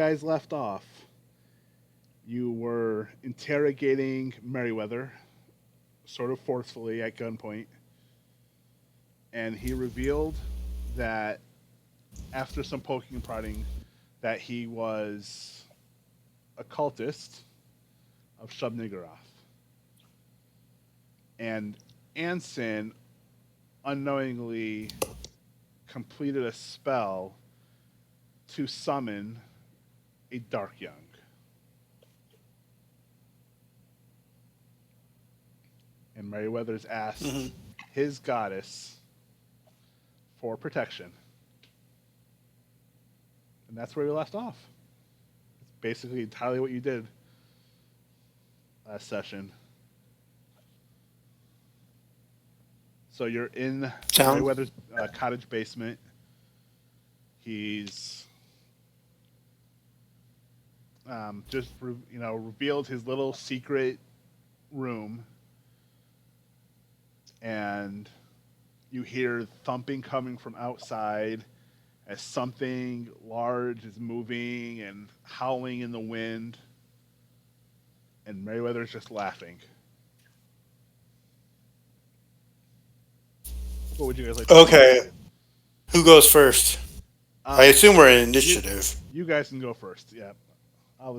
guys left off, you were interrogating Merriweather, sort of forcefully at gunpoint, and he revealed that after some poking and prodding, that he was a cultist of Shub Niggurath. And Anson unknowingly completed a spell to summon a Dark Young. And Merriweather's asked his goddess for protection. And that's where we left off. It's basically entirely what you did last session. So you're in Merriweather's cottage basement. He's revealed his little secret room, and you hear thumping coming from outside as something large is moving and howling in the wind, and Merriweather's just laughing. What would you guys like to do? Okay. Who goes first? I assume we're in initiative. You guys can go first. Yeah. We're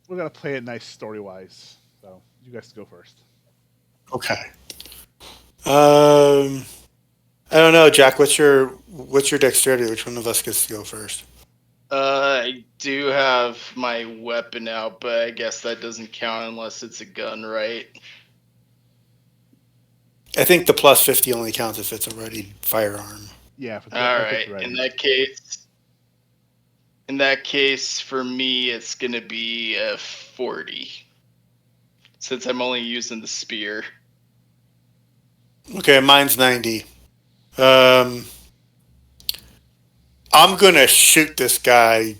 going to play it nice story-wise. So you guys go first. Okay. I don't know, Jack. What's your dexterity? Which one of us gets to go first? I do have my weapon out, but I guess that doesn't count unless it's a gun, right? I think the plus 50 only counts if it's a ready firearm. Yeah. All right. In that case, for me, it's gonna be a 40, since I'm only using the spear. Okay, mine's 90. I'm gonna shoot this guy,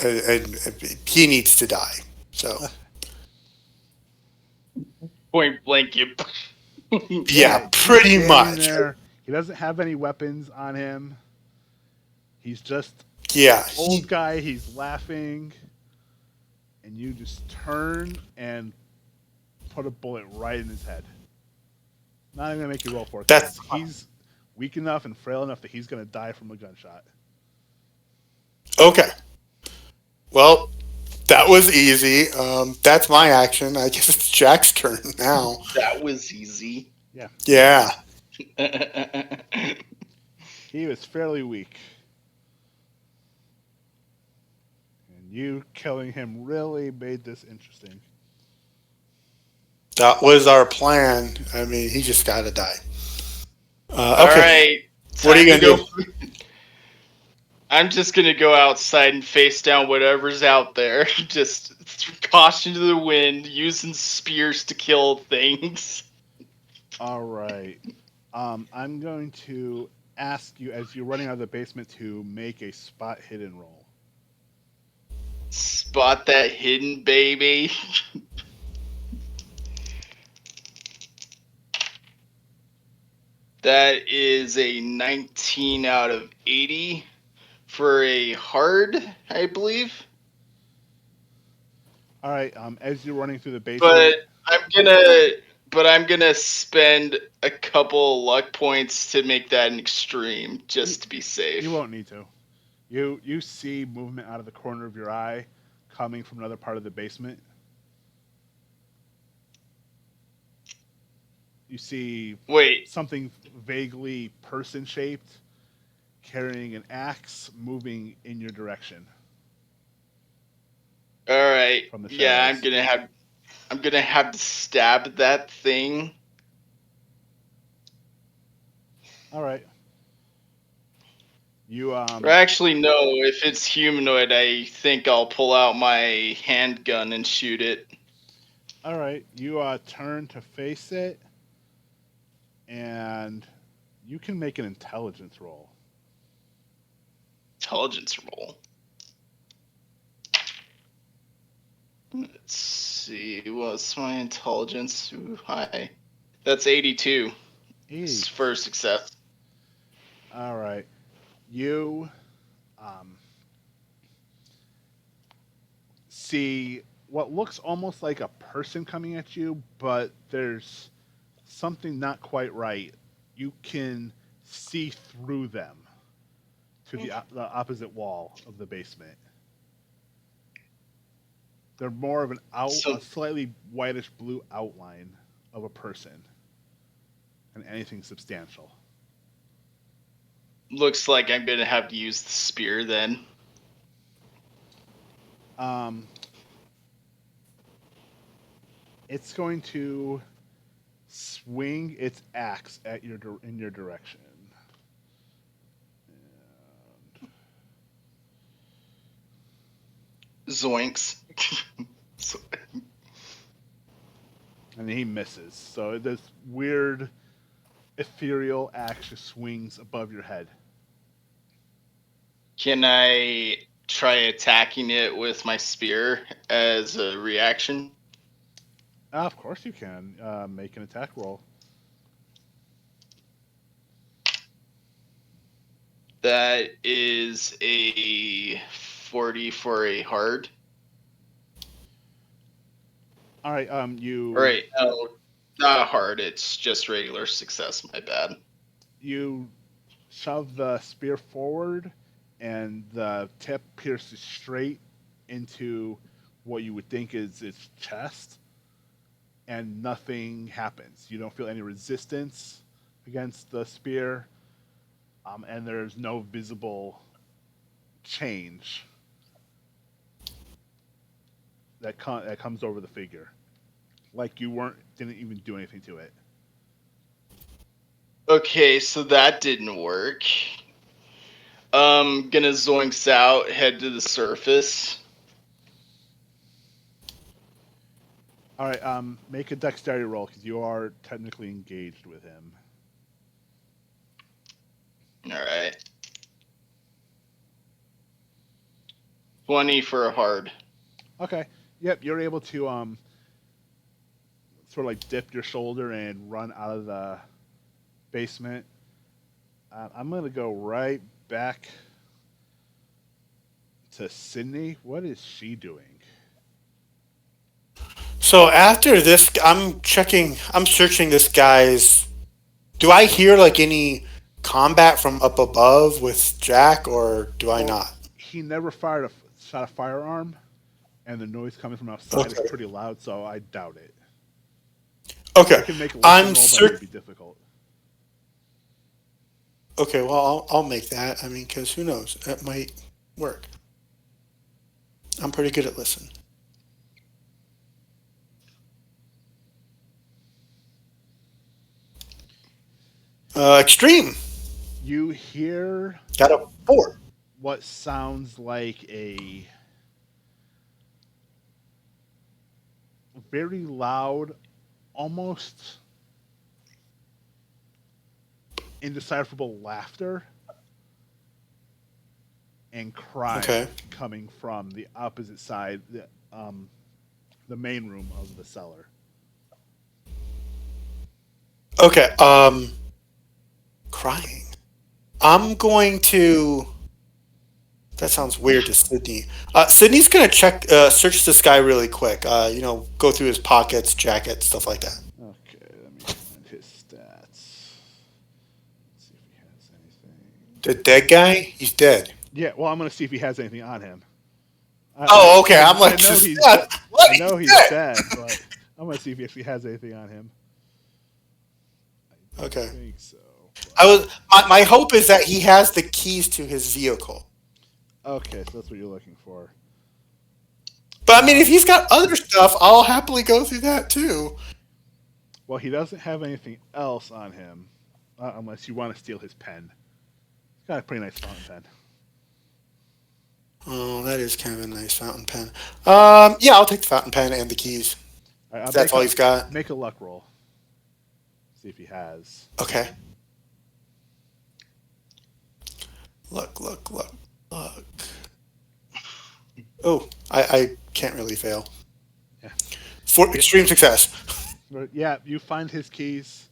and he needs to die. So. Point blank, you. Yeah, pretty much. There. He doesn't have any weapons on him. He's just old guy. He's laughing, and you just turn and put a bullet right in his head. Not even gonna make you roll for it. He's weak enough and frail enough that he's gonna die from a gunshot. Okay. Well, that was easy. That's my action. I guess it's Jack's turn now. That was easy. Yeah. Yeah. He was fairly weak. And you killing him really made this interesting. That was our plan. I mean, he just got to die. Okay. All right. What are you going to do? I'm just going to go outside and face down whatever's out there. Just caution to the wind, using spears to kill things. All right. I'm going to ask you, as you're running out of the basement, to make a spot hidden roll. Spot that hidden, baby. That is a 19 out of 80 for a hard, I believe. All right. As you're running through the basement, but I'm gonna spend a couple luck points to make that an extreme, just to be safe. You won't need to. You see movement out of the corner of your eye coming from another part of the basement. You see something vaguely person-shaped carrying an axe moving in your direction. All right. Yeah, I'm gonna have to stab that thing. All right. Or actually, no. If it's humanoid, I think I'll pull out my handgun and shoot it. All right. You turn to face it, and you can make an intelligence roll. Intelligence roll. Let's see. What's my intelligence? Ooh, high. That's 82. It's first success. All right. You see what looks almost like a person coming at you, but there's something not quite right. You can see through them to the opposite wall of the basement. They're more of a So slightly whitish blue outline of a person than anything substantial. looks like I'm gonna have to use the spear then. Um, it's going to swing its axe at in your direction. Zoinks. So- And he misses. So this weird ethereal axe just swings above your head. Can I try attacking it with my spear as a reaction? Of course you can. Make an attack roll. That is a 40 for a hard. All right. You. All right, no, not a hard. It's just regular success. My bad. You shove the spear forward, and the tip pierces straight into what you would think is its chest, and nothing happens. You don't feel any resistance against the spear, and there's no visible change that comes over the figure, like you didn't even do anything to it. Okay, so that didn't work. Gonna zoinks out, head to the surface. All right. Make a dexterity roll because you are technically engaged with him. All right. 20 for a hard. Okay. Yep. You're able to sort of like dip your shoulder and run out of the basement. I'm gonna go right back to Sydney. What is she doing? So after this, I'm searching this guy's. Do I hear like any combat from up above with Jack, or do I Well, not? he never fired shot a firearm, and the noise coming from outside is Okay. pretty loud, so I doubt it. Okay. You can make a listen I'm roll, but it would search. be difficult. Okay. Well, I'll make that. I mean, because who knows? That might work. I'm pretty good at listen. Extreme. You hear Got a 4. what sounds like a very loud, almost indecipherable laughter and crying Okay. coming from the opposite side, the main room of the cellar. Okay. Crying. I'm going to. That sounds weird to Sydney. Sydney's gonna search this guy really quick. Go through his pockets, jacket, stuff like that. Okay, let me find his stats. See if he has anything. The dead guy, he's dead. Yeah, well, I'm gonna see if he has anything on him. Oh, okay. I'm I like, know just, he's what? I know He's he's dead. dead, but I'm gonna see if he actually has anything on him. I don't Okay. think so. I was. My hope is that he has the keys to his vehicle. Okay, so that's what you're looking for. But I mean, if he's got other stuff, I'll happily go through that too. Well, he doesn't have anything else on him, unless you want to steal his pen. He's got a pretty nice fountain pen. Oh, that is kind of a nice fountain pen. Yeah, I'll take the fountain pen and the keys. All right, If that's all he's got. make a luck roll. See if he has. Okay. Look. Oh, I can't really fail. Yeah. For extreme success. But yeah, you find his keys,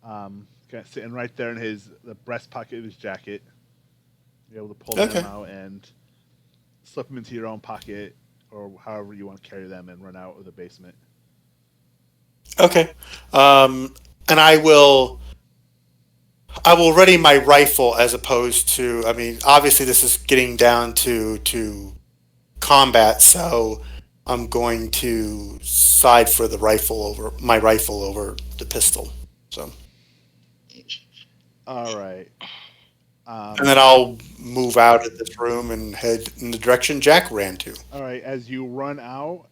kind of sitting right there in the breast pocket of his jacket. You're able to pull Okay. them out and slip them into your own pocket. or however you want to carry them and run out of the basement. Okay. And I will ready my rifle as opposed to. I mean, obviously this is getting down to combat, so I'm going to side for the rifle over my rifle over the pistol. So, All right. and then I'll move out of this room and head in the direction Jack ran to. All right. As you run out,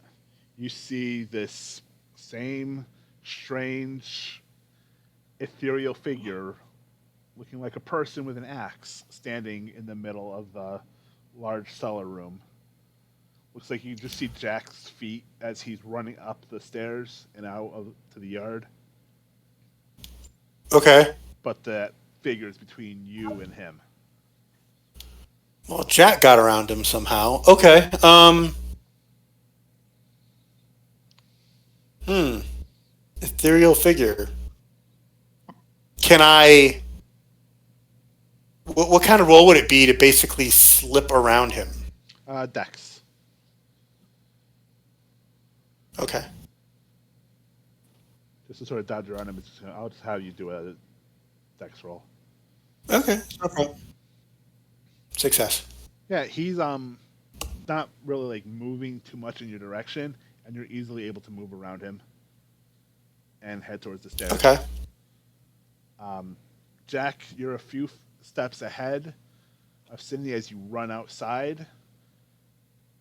you see this same strange ethereal figure looking like a person with an axe standing in the middle of the large cellar room. Looks like you just see Jack's feet as he's running up the stairs and out to the yard, Okay. but that figure is between you and him. Well, Jack got around him somehow. Okay. Hmm. Ethereal figure. Can I? What kind of role would it be to basically slip around him? Dex. Okay. Just to sort of dodge around him, I'll just have you do a Dex roll. Okay. No problem. Success. Yeah, he's not really like moving too much in your direction, and you're easily able to move around him and head towards the stairs. Okay. Jack, you're a few steps ahead of Cindy as you run outside,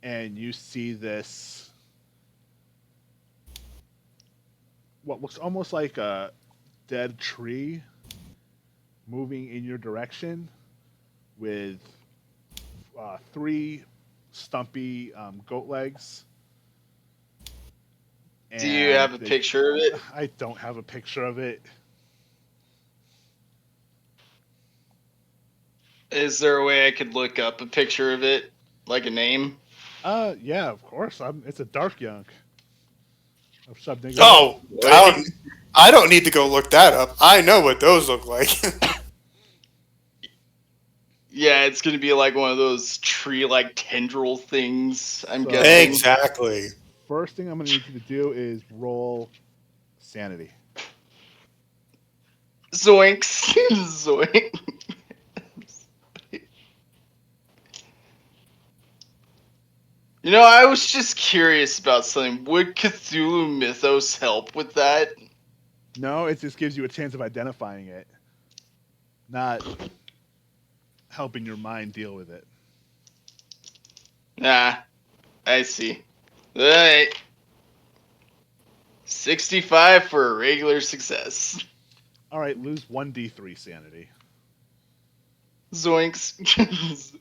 and you see this what looks almost like a dead tree moving in your direction with three stumpy goat legs. Do you have a And picture of it? I don't have a picture of it. Is there a way I could look up a picture of it, like a name? Yeah, of course. It's a dark yunk. Of Subnigga. Oh, I don't need to go look that up. I know what those look like. Yeah, it's gonna be like one of those tree-like tendril things, I'm So- guessing. Exactly. First thing I'm going to need you to do is roll sanity. Zoinks. Zoink. You know, I was just curious about something. Would Cthulhu Mythos help with that? No, it just gives you a chance of identifying it, not helping your mind deal with it. Nah, I see. Alright. 65 for a regular success. All right, lose 1d3 sanity. Zoinks.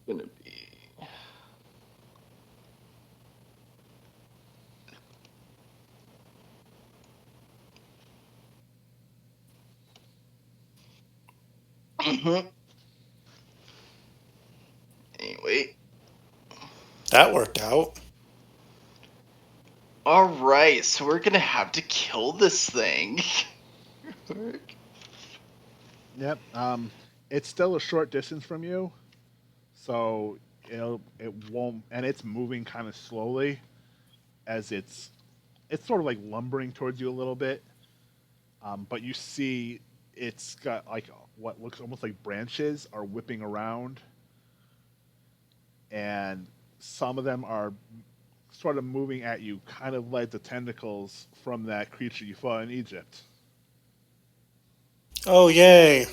Gonna be. Anyway. That worked out. Alright, so we're gonna have to kill this thing. Yep. It's still a short distance from you, so it won't, and it's moving kind of slowly, as it's sort of like lumbering towards you a little bit. But you see, it's got like what looks almost like branches are whipping around, and some of them are sort of moving at you, kind of like the tentacles from that creature you fought in Egypt. Oh, yay.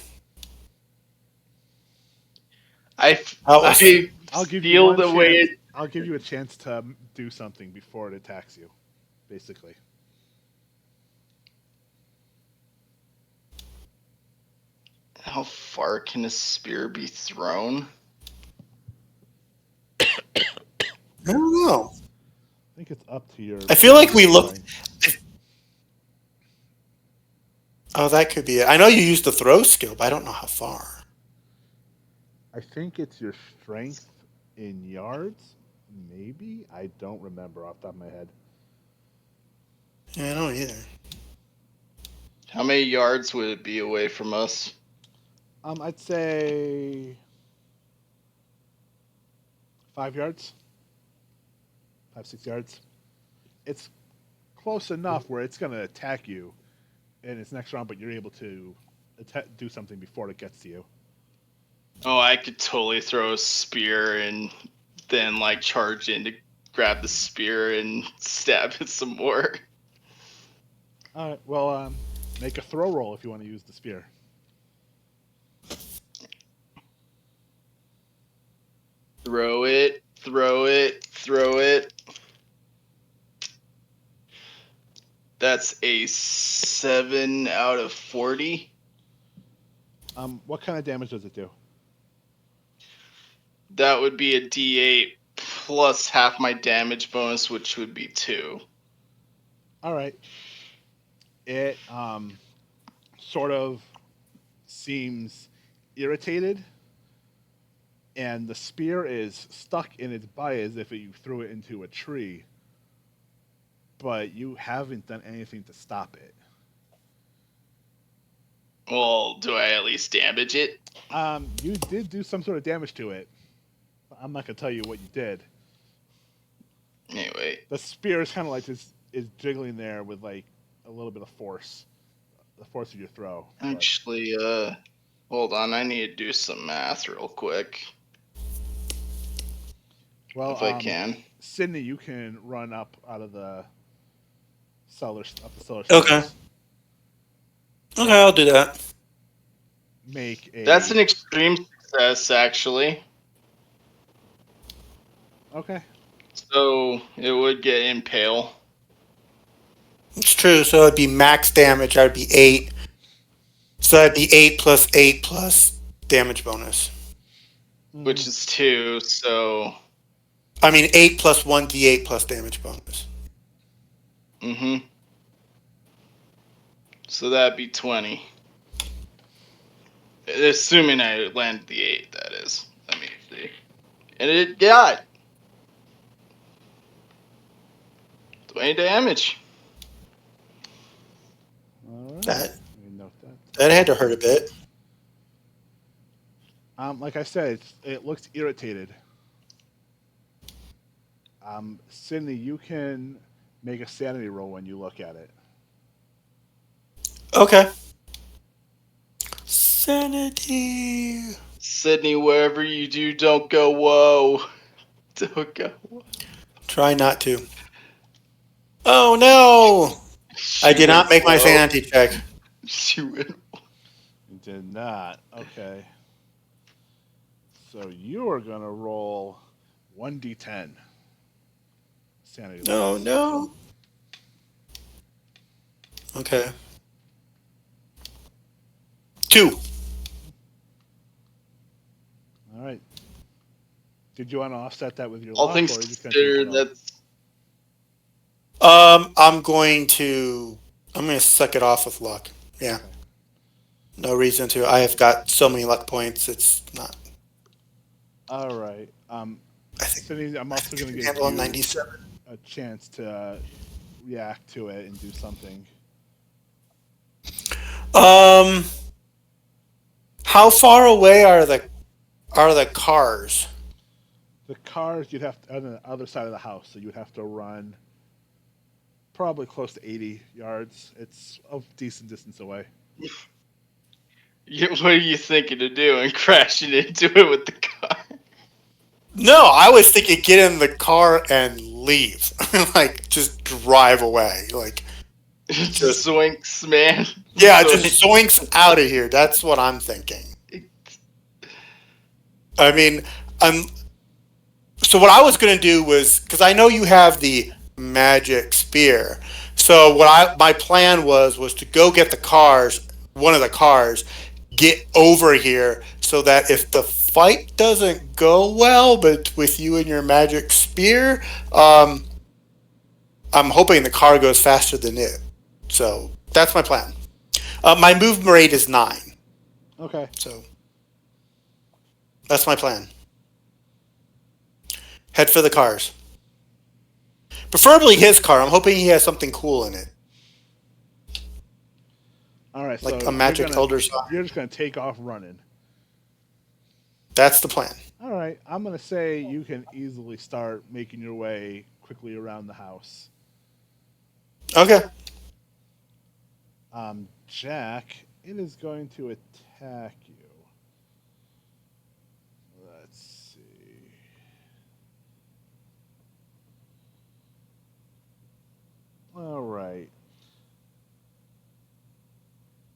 I was- I'll give you feel one the chance. way it. I'll give you a chance to do something before it attacks you, basically. How far can a spear be thrown? I don't know. I think it's up to your. I feel like we looked. Oh, that could be it. I know you used the throw skill, but I don't know how far. I think it's your strength in yards, maybe. I don't remember off the top of my head. Yeah, I don't either. How many yards would it be away from us? I'd say 5 yards, 5-6 yards. It's close enough where it's going to attack you in its next round, but you're able to do something before it gets to you. Oh, I could totally throw a spear and then like charge in to grab the spear and stab it some more. All right. Well, make a throw roll if you want to use the spear. Throw it, throw it, throw it. That's a 7 out of 40. What kind of damage does it do? That would be a D8 plus half my damage bonus, which would be 2. All right. It sort of seems irritated, and the spear is stuck in its bite as if you threw it into a tree, but you haven't done anything to stop it. Well, do I at least damage it? You did do some sort of damage to it. I'm not gonna tell you what you did. Anyway, The spear is kind of like is jiggling there with like a little bit of force, the force of your throw. actually, hold on, I need to do some math real quick. Well, if I can. Sydney, you can run up out of the cellar. Okay. Okay, I'll do that. That's an extreme success, actually. Okay. So it would get impale. It's true. So it'd be max damage. I'd be 8. So that'd be 8 plus 8 plus damage bonus. Which is 2, so... I mean 8 plus 1d8 plus damage bonus. Mm-hmm. So that'd be 20. Assuming I land the 8, that is. Let me see. And it got 20 damage. All right. That Let me note that. that had to hurt a bit. Like I said, it looks irritated. Sydney, you can make a sanity roll when you look at it. Okay. Sanity. Sydney, wherever you do, don't go whoa. Don't go whoa. Try not to. Oh no! I did not make my sanity check. She went. You did not. Okay. So you are gonna roll 1d10. Sanity. No, no. Okay. 2. All right. Did you want to offset that with your All luck, things or are you just gonna take considered, it off? that's I'm going to suck it off with luck. Yeah. Okay. No reason to. I have got so many luck points. It's not. All right. I think Sydney, I'm also going to give handle you 97. a chance to react to it and do something. How far away are the cars? The cars you'd have to, on the other side of the house, so you'd have to run probably close to 80 yards. It's a decent distance away. what are you thinking of doing? Crashing into it with the car? No, I was thinking get in the car and leave. Like, just drive away. Like, Just zoinks, man. yeah, So- just zoinks out of here. That's what I'm thinking. I mean, so what I was going to do was, because I know you have the magic spear. So my plan was to go get the cars, one of the cars, get over here so that if the fight doesn't go well, but with you and your magic spear, I'm hoping the car goes faster than it. So that's my plan. My movement rate is 9. Okay. So that's my plan. Head for the cars. Preferably his car. I'm hoping he has something cool in it. All right. Like so a magic you're elder sign. You're just going to take off running. That's the plan. All right, I'm gonna say you can easily start making your way quickly around the house. Okay. Jack, it is going to attack you. Let's see. All right.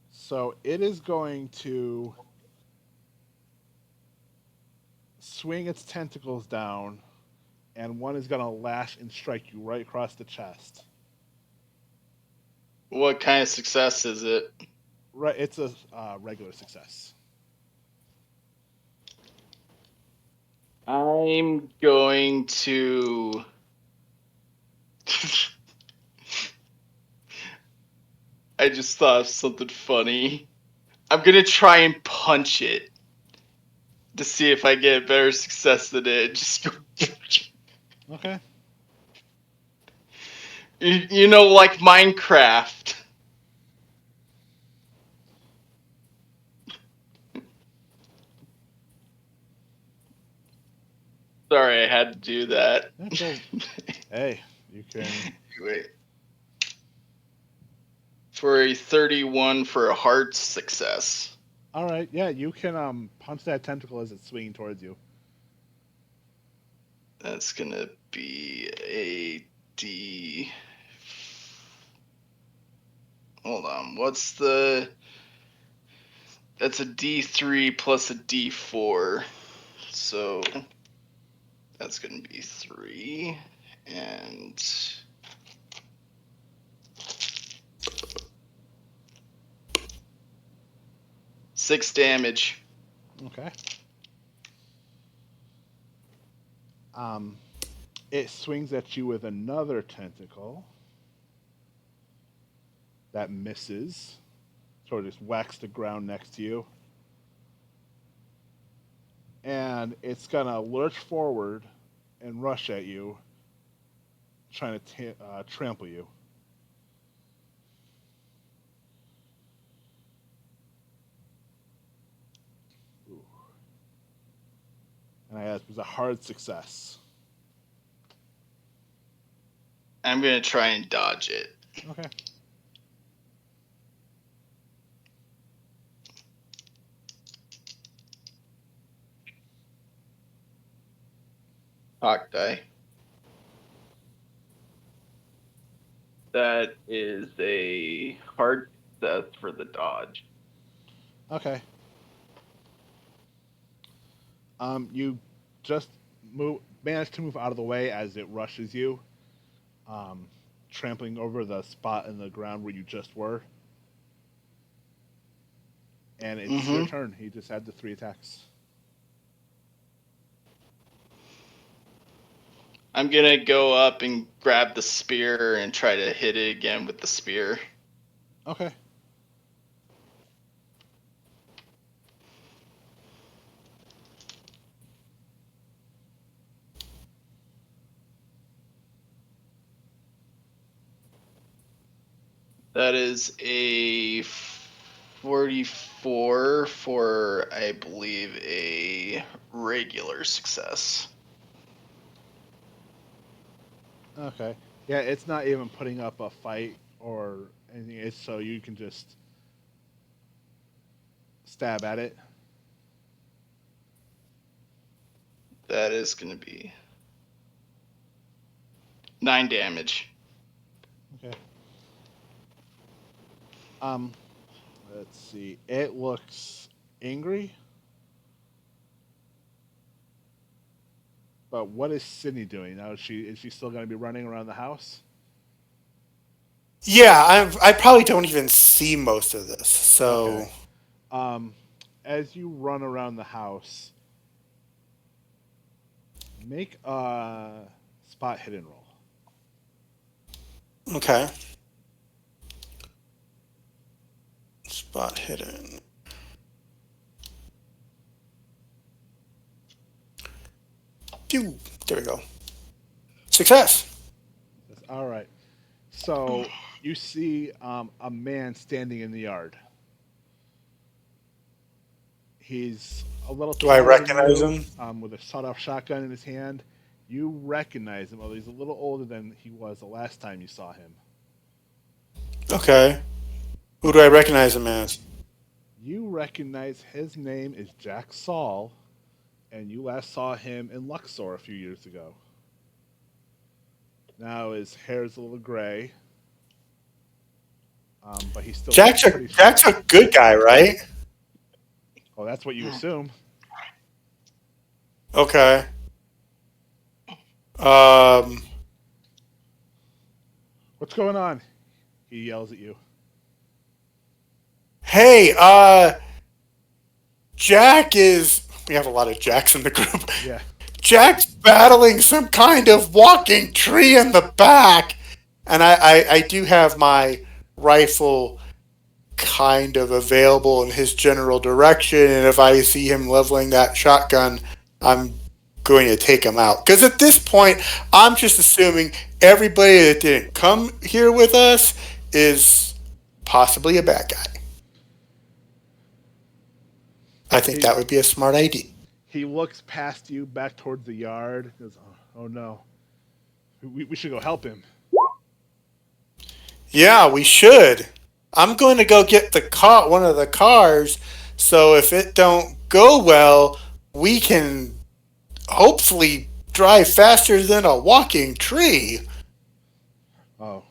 So it is going to swing its tentacles down, and one is going to lash and strike you right across the chest. What kind of success is it? Right, it's a regular success. I'm going to. I just thought of something funny. I'm gonna try and punch it to see if I get better success than it. Just go. Okay. You know, like Minecraft. Sorry, I had to do that. Hey, you can. Wait. For a 31 for a hard success. All right, yeah, you can punch that tentacle as it's swinging towards you. That's gonna be a D. Hold on, what's the? That's a D3 plus a D4. So that's gonna be 3 and 6 damage. Okay. It swings at you with another tentacle that misses. Sort of just whacks the ground next to you. And it's going to lurch forward and rush at you, trying to trample you. Ooh. And it was a hard success. I'm gonna try and dodge it. Okay. Hawk die. That is a hard success for the dodge. Okay. You just manage to move out of the way as it rushes you, trampling over the spot in the ground where you just were. And it's your turn. He just had the 3 attacks. I'm gonna go up and grab the spear and try to hit it again with the spear. Okay. That is a 44 for, I believe, a regular success. Okay. Yeah, it's not even putting up a fight or anything. It's so you can just stab at it. That is going to be 9 damage. Okay. Let's see. It looks angry. But what is Sydney doing now? Is she still going to be running around the house? Yeah, I probably don't even see most of this. So Okay. As you run around the house, make a spot hidden roll. okay. Spot hidden. Pew. There we go. Success. All right. So you see a man standing in the yard. He's a little Do I taller than recognize you, him? with a sawed-off shotgun in his hand. You recognize him, although he's a little older than he was the last time you saw him. Okay. Who do I recognize him as? You recognize his name is Jack Saul, and you last saw him in Luxor a few years ago. Now his hair is a little gray, but he's still pretty Jack's sharp. a good guy, right? Oh, that's what you assume. Okay. Um, What's going on? He yells at you. hey, Jack is. We have a lot of Jacks in the group. Yeah. Jack's battling some kind of walking tree in the back. And I do have my rifle kind of available in his general direction. And if I see him leveling that shotgun, I'm going to take him out. Because at this point, I'm just assuming everybody that didn't come here with us is possibly a bad guy. I think that would be a smart idea. He looks past you back towards the yard. He goes, oh no. We should go help him. Yeah, we should. I'm going to go get one of the cars, so if it don't go well, we can hopefully drive faster than a walking tree. Oh.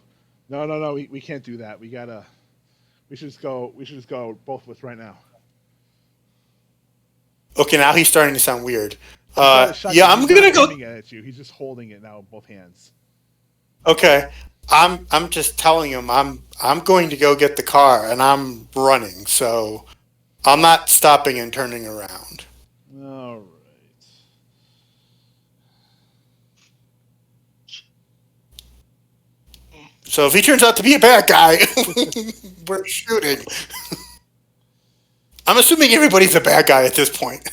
No. We can't do that. We should just go both of us right now. Okay, now he's starting to sound weird. He's got a shotgun. Yeah, I'm He's gonna not go. aiming it at you. He's just holding it now with both hands. Okay, I'm just telling him I'm going to go get the car, and I'm running, so I'm not stopping and turning around. All right. So if he turns out to be a bad guy, we're shooting. I'm assuming everybody's a bad guy at this point,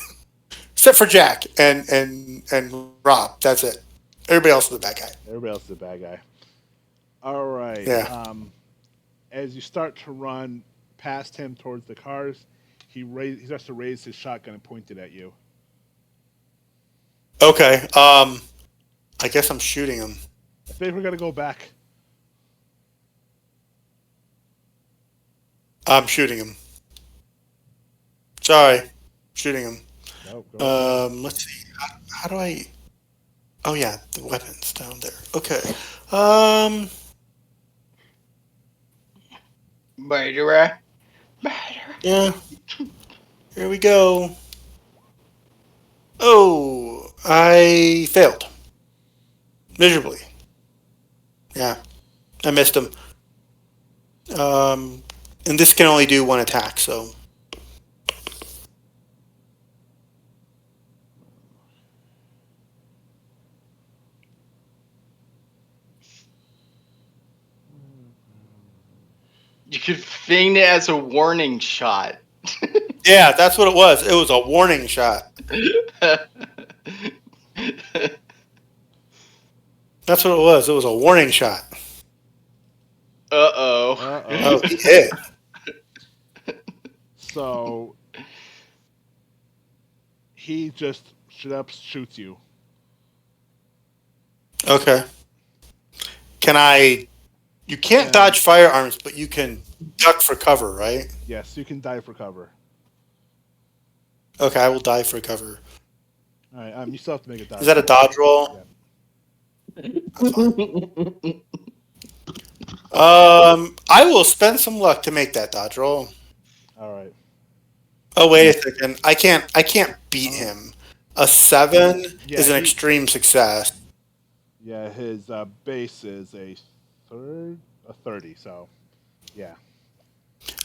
except for Jack and Rob. That's it. Everybody else is a bad guy. Everybody else is a bad guy. All right. Yeah. As you start to run past him towards the cars, he starts to raise his shotgun and point it at you. Okay. I guess I'm shooting him. I think we're gonna go back. I'm shooting him. Sorry, shooting him. No, go Let's see. How do I? Oh yeah, the weapons down there. Okay. Murderer. Yeah. Here we go. Oh, I failed miserably. Yeah, I missed him. And this can only do one attack, so. You could feign it as a warning shot. Yeah, that's what it was. It was a warning shot. That's what it was. It was a warning shot. Uh-oh. Oh, he hit. So he just straight up shoots you. Okay. Can I? You can't dodge firearms, but you can duck for cover, right? Yes, you can dive for cover. Okay, I will dive for cover. All right. You still have to make a dodge. Is that a dodge roll? Yeah. I will spend some luck to make that dodge roll. All right. Oh, wait a second. I can't beat him. A 7 is an extreme success. Yeah, his base is a 30. So, yeah.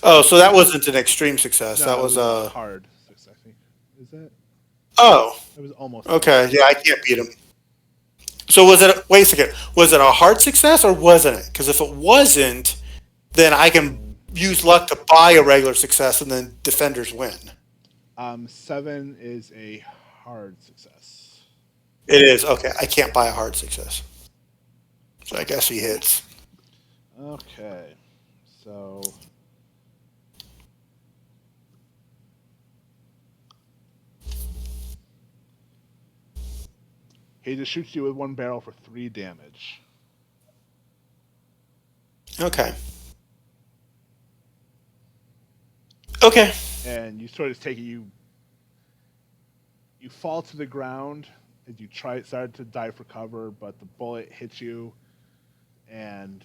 Oh, so that wasn't an extreme success. No, that it was a hard success. I think. Is that? Oh. It was almost. Okay. Yeah, I can't beat him. So wait a second. Was it a hard success or wasn't it? Because if it wasn't, then I can use luck to buy a regular success and then defenders win. 7 is a hard success. It is. Okay. I can't buy a hard success. So I guess he hits. Okay. So He just shoots you with one barrel for 3 damage. Okay. Okay. And you sort of take it, you fall to the ground as you start to dive for cover, but the bullet hits you, and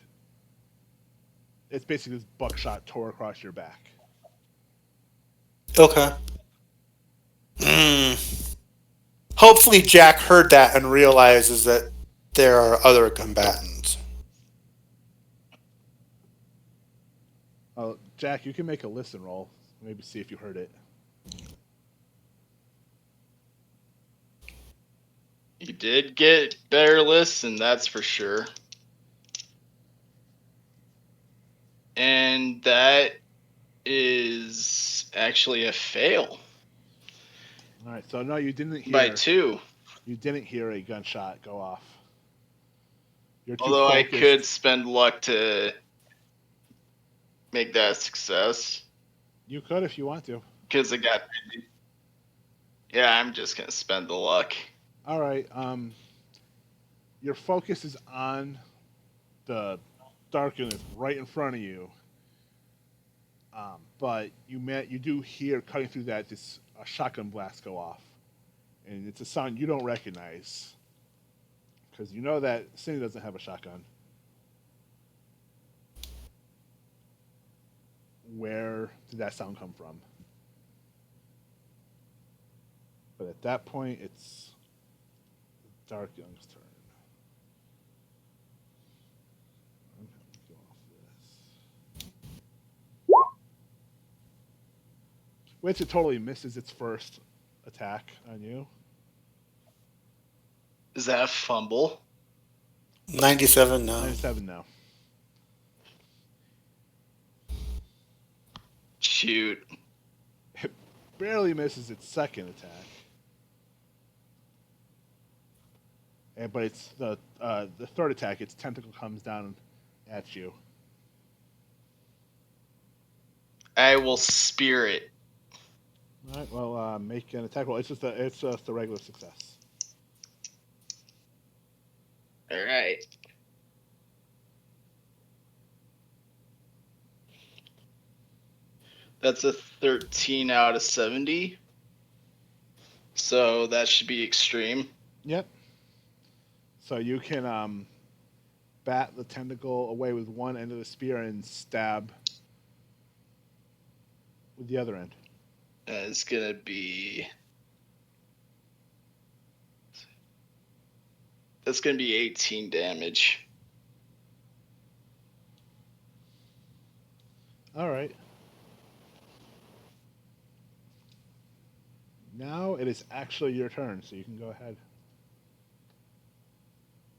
it's basically this buckshot tore across your back. Okay. Hopefully Jack heard that and realizes that there are other combatants. Jack, you can make a listen roll. Maybe see if you heard it. You did get better listen, that's for sure. And that is actually a fail. All right, so no, you didn't hear. By 2. You didn't hear a gunshot go off. You're too Although focused. I could spend luck to make that a success. You could if you want to. Because I got... Yeah, I'm just going to spend the luck. All right. Your focus is on the dark unit right in front of you. But you do hear cutting through that this shotgun blast go off, and it's a sound you don't recognize because you know that Cindy doesn't have a shotgun. Where did that sound come from? But at that point, it's Dark Young's turn. I'm going to go off this. Which it totally misses its first attack on you. Is that a fumble? 97 now. 97 now. Shoot. It barely misses its second attack. But it's the third attack, its tentacle comes down at you. I will spear it. All right, well, make an attack roll. It's just a regular success. All right. That's a 13 out of 70. So that should be extreme. Yep. So you can bat the tentacle away with one end of the spear and stab with the other end. It's going to be... That's going to be 18 damage. All right. Now it is actually your turn, so you can go ahead.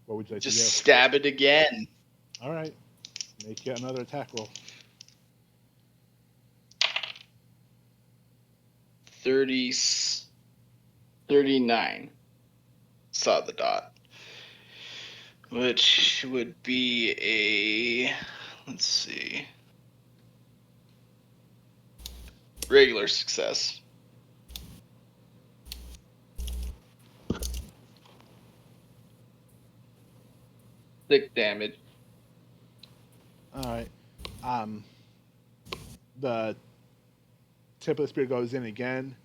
What would you like to do? Just stab it again. All right. Make yet another attack roll. 39. Saw the dot. Which would be a... Let's see. Regular success. Six damage. All right. The tip of the spear goes in again.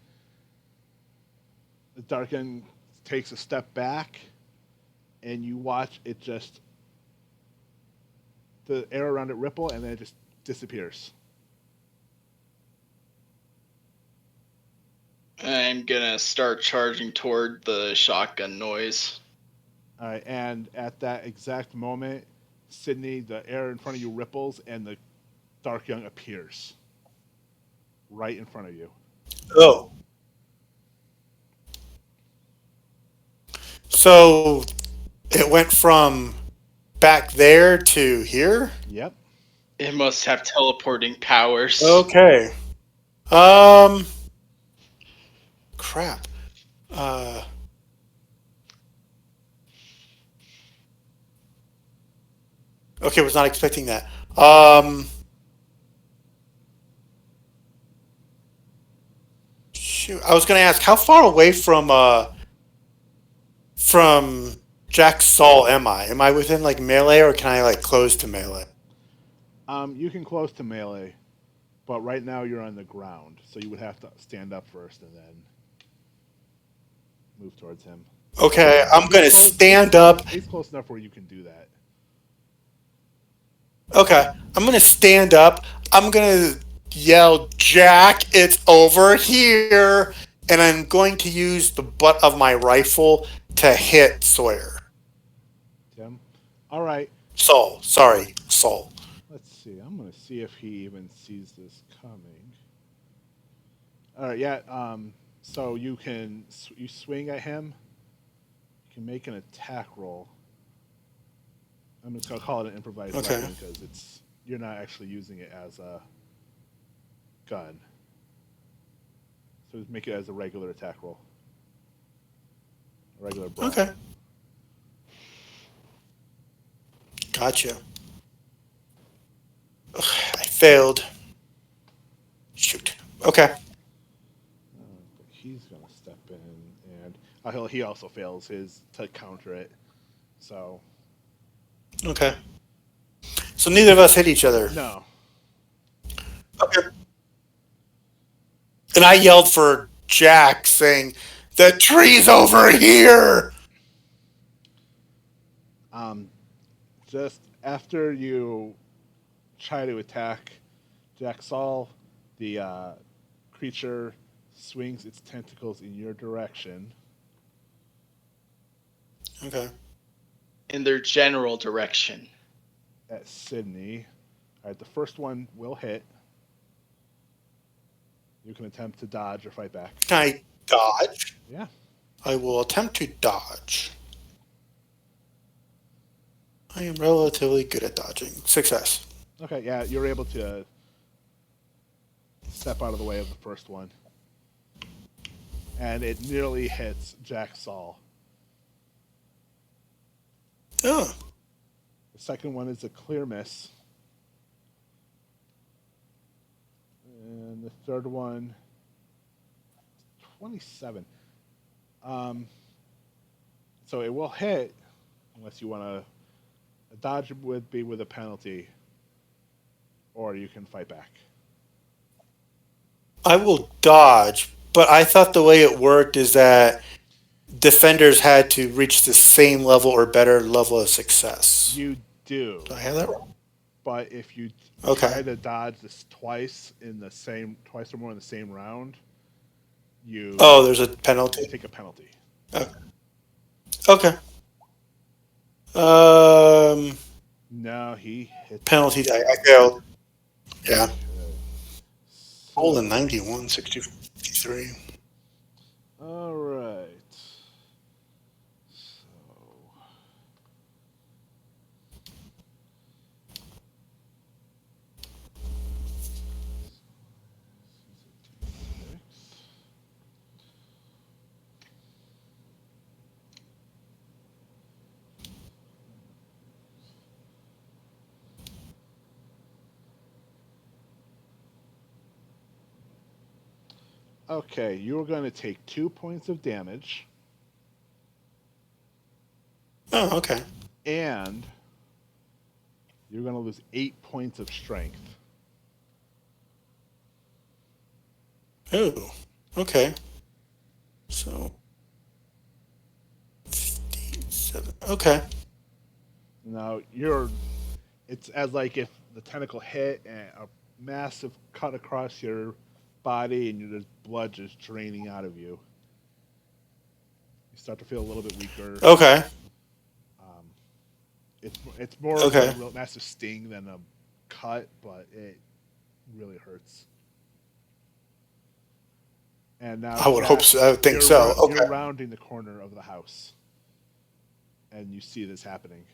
The Darken takes a step back, and you watch it just... The air around it ripple, and then it just disappears. I'm gonna start charging toward the shotgun noise. All right, and at that exact moment, Sydney, the air in front of you ripples, and the Dark Young appears right in front of you. Oh. So it went from back there to here? Yep. It must have teleporting powers. Okay. Crap. Okay, was not expecting that. Shoot, I was going to ask, how far away from from Jack Saul am I? Am I within like melee, or can I like close to melee? You can close to melee, but right now you're on the ground, so you would have to stand up first and then move towards him. Okay, I'm gonna stand up. He's close enough where you can do that. Okay, I'm gonna stand up. I'm gonna yell, "Jack, it's over here!" And I'm going to use the butt of my rifle to hit Sawyer. Tim. All right. Saul, sorry, Saul. Let's see. I'm gonna see if he even sees this coming. All right. Yeah. So you can you swing at him. You can make an attack roll. I'm just gonna call it an improvised Okay. weapon because you're not actually using it as a gun. So just make it as a regular attack roll. A regular brawl. Okay. Gotcha. Ugh, I failed. Shoot. Okay. He's gonna step in and he also fails his to counter it. So Okay. So neither of us hit each other. no. Okay. And I yelled for Jack, saying, "The tree's over here!" Just after you try to attack Jack Saul, the creature swings its tentacles in your direction. Okay. In their general direction. At Sydney. All right, the first one will hit. You can attempt to dodge or fight back. Can I dodge? Yeah. I will attempt to dodge. I am relatively good at dodging. Success. Okay, yeah, you're able to step out of the way of the first one. And it nearly hits Jack Saul. Oh. The second one is a clear miss. And the third one, 27. So it will hit unless you want to. A dodge would be with a penalty, or you can fight back. I will dodge, but I thought the way it worked is that defenders had to reach the same level or better level of success. You do. Do I have that wrong? But if you Okay. try to dodge this twice or more in the same round, you There's a penalty. take a penalty. Okay. No, he hit Penalty. I failed. Yeah. So, Rolling 91, 60, 53. all right. So okay, you're going to take 2 points of damage, Oh, okay. and you're going to lose 8 points of strength. Oh, okay. So, 57. Okay. Now it's as like if the tentacle hit and a massive cut across your body, and your blood just draining out of you. You start to feel a little bit weaker. Okay. It's more Okay. of a real massive sting than a cut, but it really hurts. And now I would hope so. I would think so. Okay. You're rounding the corner of the house, and you see this happening.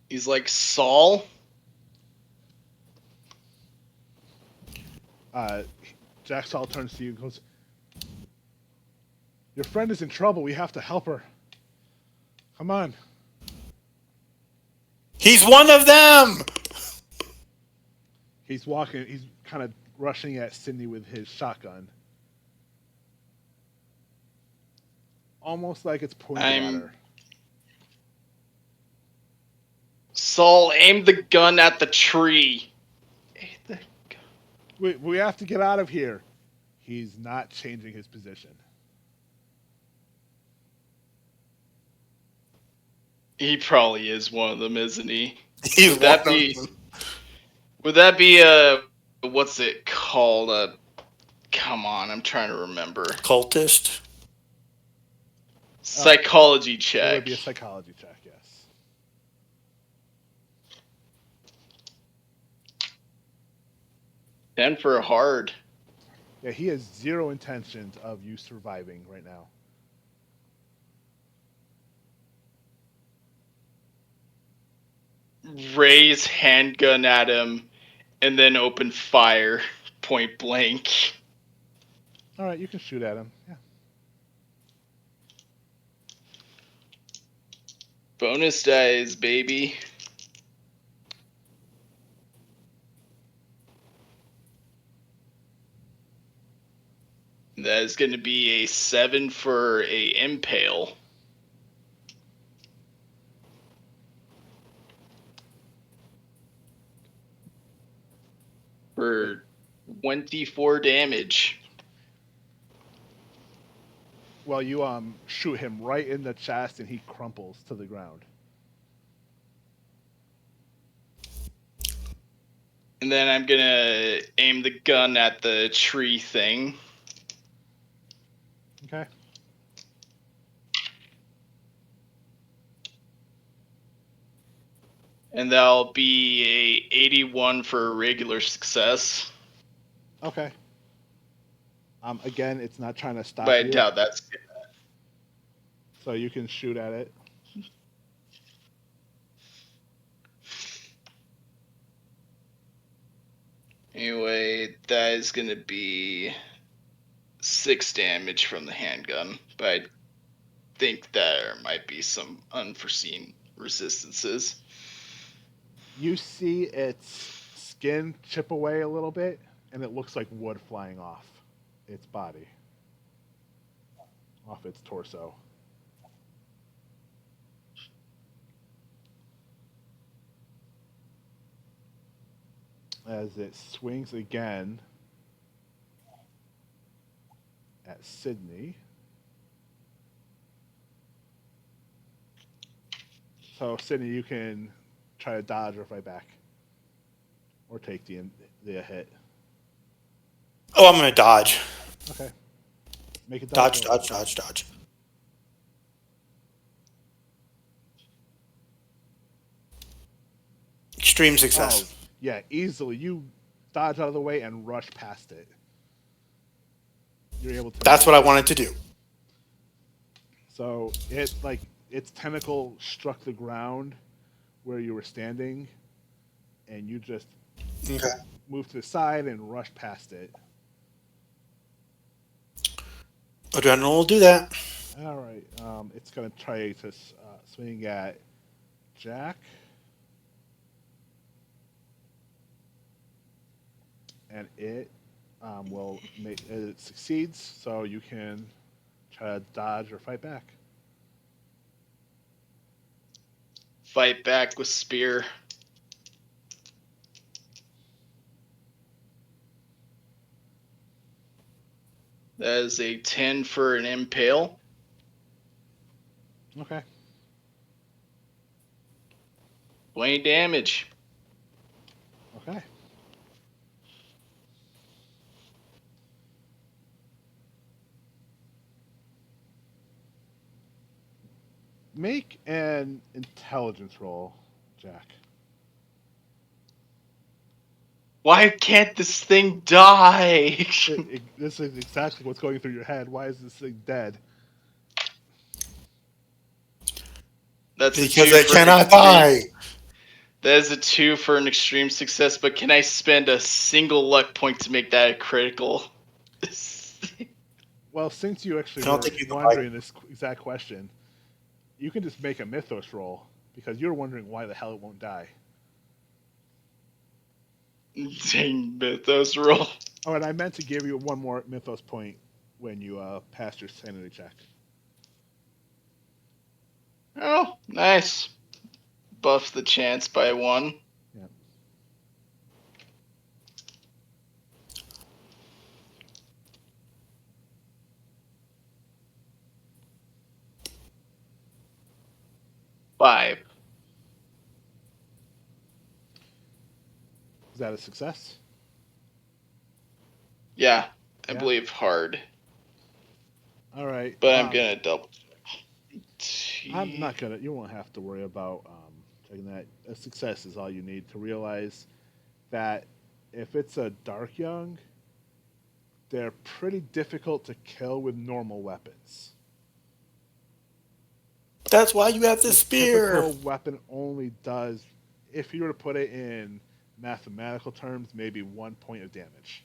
He's like, Saul? Jack Saul turns to you and goes, "Your friend is in trouble. We have to help her. Come on." He's one of them! He's walking. He's kind of rushing at Sydney with his shotgun, almost like it's pointed at her. Saul, aim the gun at the tree. We have to get out of here. He's not changing his position. He probably is one of them, isn't he? He's Would that one be? of them. Would that be a what's it called? Come on, I'm trying to remember. Cultist? Psychology It check. would be a psychology check, yes. Then for a hard. Yeah, he has zero intentions of you surviving right now. Raise handgun at him, and then open fire, point blank. All right, you can shoot at him. Yeah. Bonus dice, baby. That is going to be a 7 for a impale. For 24 damage. Well, you shoot him right in the chest, and he crumples to the ground. And then I'm going to aim the gun at the tree thing. Okay. And that'll be a 81 for a regular success. Okay. Again, it's not trying to stop But I you. doubt that's good. So you can shoot at it. Anyway, that is going to be 6 damage from the handgun. But I think there might be some unforeseen resistances. You see its skin chip away a little bit, and it looks like wood flying off its body, off its torso. As it swings again at Sydney. So, Sydney, you can try to dodge or fight back, or take the hit. Oh, I'm going to dodge. Okay. Make a Dodge, roll. dodge, dodge, dodge. Extreme success. Oh, yeah, easily. You dodge out of the way and rush past it. You're able to. That's what I wanted to do. So its tentacle struck the ground where you were standing, and you just Okay. moved to the side and rushed past it. Adrenaline will do that. All right. It's going to try to swing at Jack. And it it succeeds, so you can try to dodge or fight back. Fight back with spear. That is a 10 for an impale. Okay. 20 damage. Okay. Make an intelligence roll, Jack. Why can't this thing die? This is exactly what's going through your head. Why is this thing dead? That's Because they cannot die. That is a 2 for an extreme success, but can I spend a single luck point to make that a critical? Well, since you actually I don't were think you can wondering this exact question, you can just make a mythos roll because you're wondering why the hell it won't die. Dang Mythos roll. Oh, and I meant to give you one more Mythos point when you passed your sanity check. Oh, nice. Buff the chance by 1. Yeah. Five. Is that a success? Yeah, I Yeah. believe hard. All right. But I'm gonna double check. I'm not gonna. You won't have to worry about checking that. A success is all you need to realize that if it's a dark young, they're pretty difficult to kill with normal weapons. That's why you have the The spear. typical weapon only does, if you were to put it in mathematical terms, maybe 1 point of damage.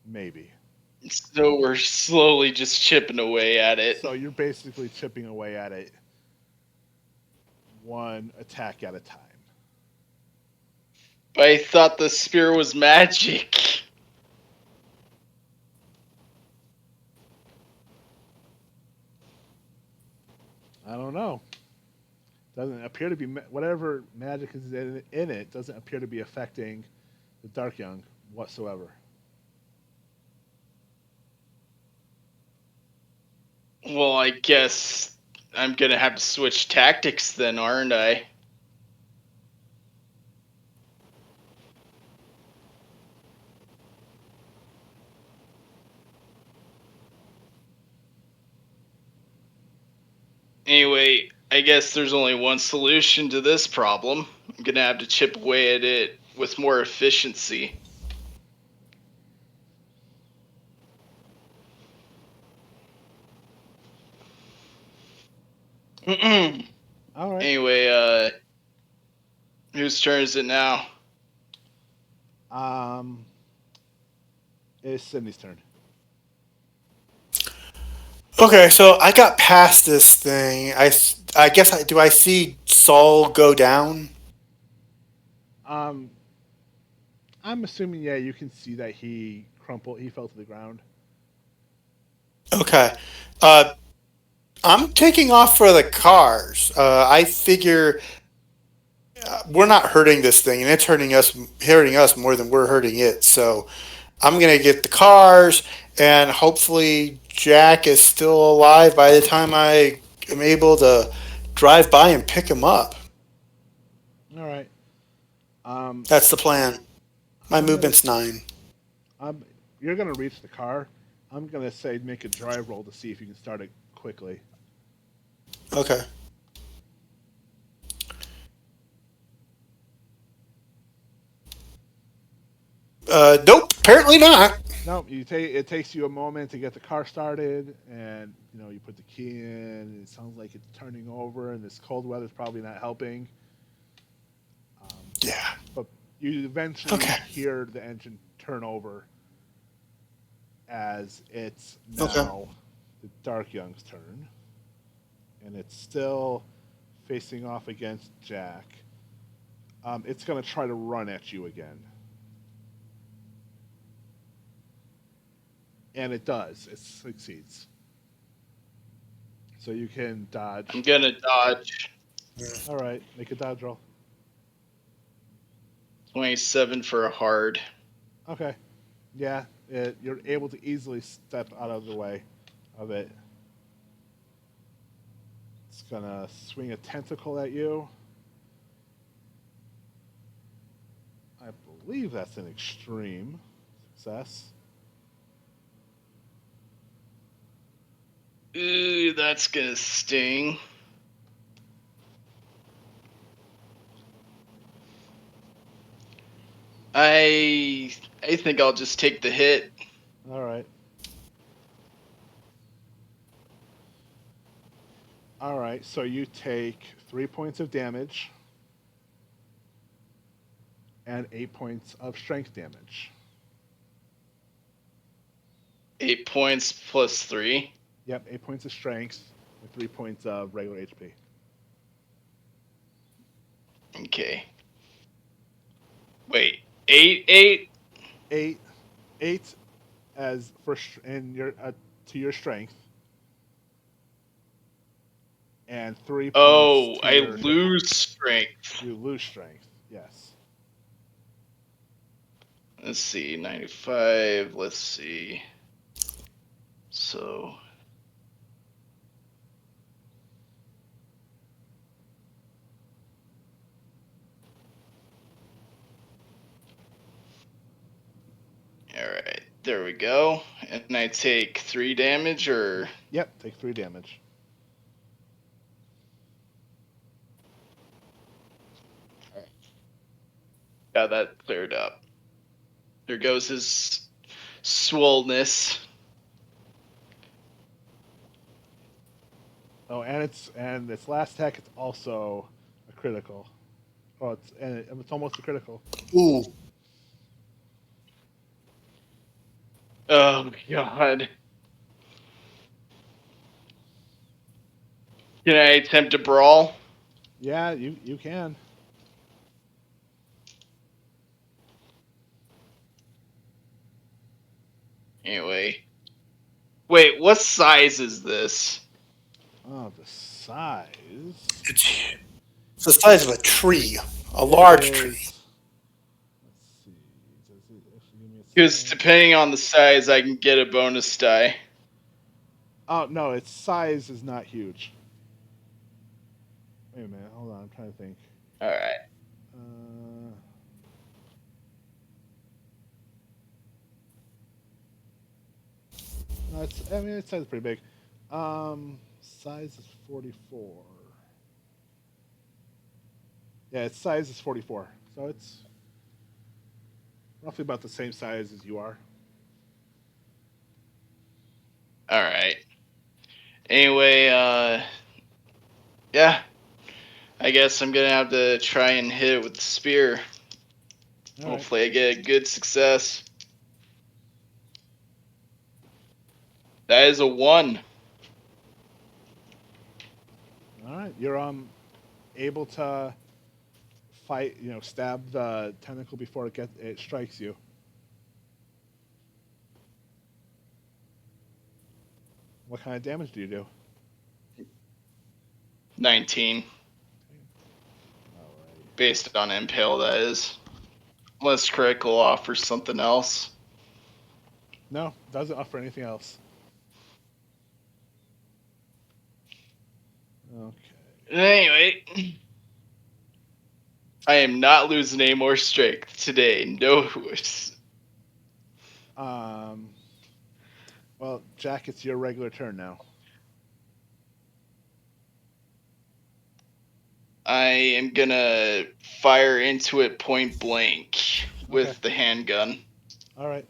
Maybe. So we're slowly just chipping away at it. So you're basically chipping away at it one attack at a time. But I thought the spear was magic. I don't know. Doesn't appear to be whatever magic is in it doesn't appear to be affecting the Dark Young whatsoever. Well, I guess I'm gonna have to switch tactics then, aren't I? Anyway, I guess there's only one solution to this problem. I'm gonna have to chip away at it with more efficiency. All right. Anyway, whose turn is it now? It's Sydney's turn. Okay, so I got past this thing. I guess do I see Saul go down? I'm assuming you can see that he crumpled. He fell to the ground. Okay. Uh, I'm taking off for the cars. I figure we're not hurting this thing, and it's hurting us more than we're hurting it. So I'm gonna get the cars, and hopefully Jack is still alive by the time I am able to drive by and pick him up. All right. Um, That's the plan. My I'm gonna. movement's 9. You're gonna reach the car. I'm gonna say make a drive roll to see if you can start it quickly. Okay. Nope. Apparently not. No, it takes you a moment to get the car started, and you put the key in. And it sounds like it's turning over, and this cold weather's probably not helping. Yeah. But you eventually Okay. hear the engine turn over as it's Okay. now the Dark Young's turn, and it's still facing off against Jack. It's going to try to run at you again. And it does. It succeeds. So you can dodge. I'm gonna dodge. All right, make a dodge roll. 27 for a hard. Okay. Yeah, you're able to easily step out of the way of it. It's going to swing a tentacle at you. I believe that's an extreme success. Ooh, that's gonna sting. I think I'll just take the hit. All right. All right, so you take 3 points of damage and 8 points of strength damage. 8 points plus 3. Yep, 8 points of strength with 3 points of regular HP. Okay. Wait, 8. 8 as for in your to your strength, and 3 points Oh, to I your lose strength. you lose strength. Yes. Let's see, 95. Let's see. So. Alright, there we go. And I take 3 damage, or? Yep, take 3 damage. Got that cleared up. There goes his swollenness. Oh, and its last attack, it's also a critical. Oh, it's almost a critical. Ooh. Oh, God. Can I attempt to brawl? Yeah, you can. Anyway. Wait, what size is this? Oh, the size. It's the size of a tree, a large tree. Let's see. Does it actually give me a Because size? depending on the size, I can get a bonus die. Oh no, its size is not huge. Wait a minute, hold on, I'm trying to think. Alright. No, its size is pretty big. Size is 44. Yeah, its size is 44, so it's roughly about the same size as you are. Alright. Anyway, yeah. I guess I'm gonna have to try and hit it with the spear. All Hopefully I get a good success. That is a 1. All right, you're able to fight, stab the tentacle before it strikes you. What kind of damage do you do? 19. Alright. Based on impale, that is. Unless critical offers something else. No, doesn't offer anything else. Okay. Anyway, I am not losing any more strength today. No. Well, Jack, it's your regular turn now. I am gonna fire into it point blank with Okay. the handgun. All right.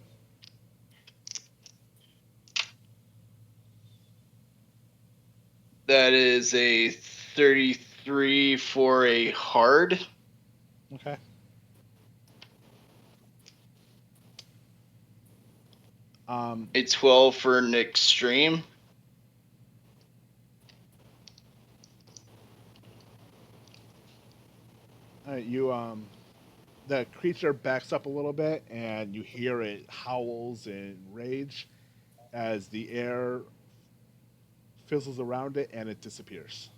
That is a 33 for a hard. Okay. A 12 for an extreme. All right, the creature backs up a little bit, and you hear it howls in rage as the air fizzles around it, and it disappears.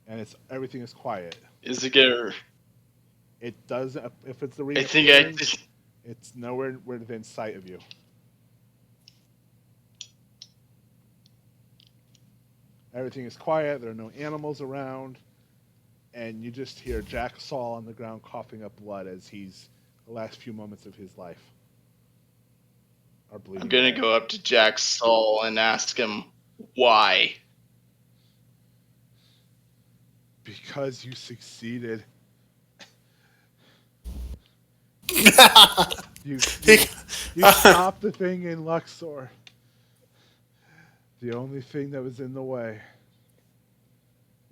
And everything is quiet. Is it gonna? It does if it's the I think I. it's nowhere within sight of you. Everything is quiet. There are no animals around, and you just hear Jack Saul on the ground coughing up blood as he's the last few moments of his life are bleeding. I'm gonna away. go up to Jack Saul and ask him why. Because you succeeded. You stopped the thing in Luxor. The only thing that was in the way.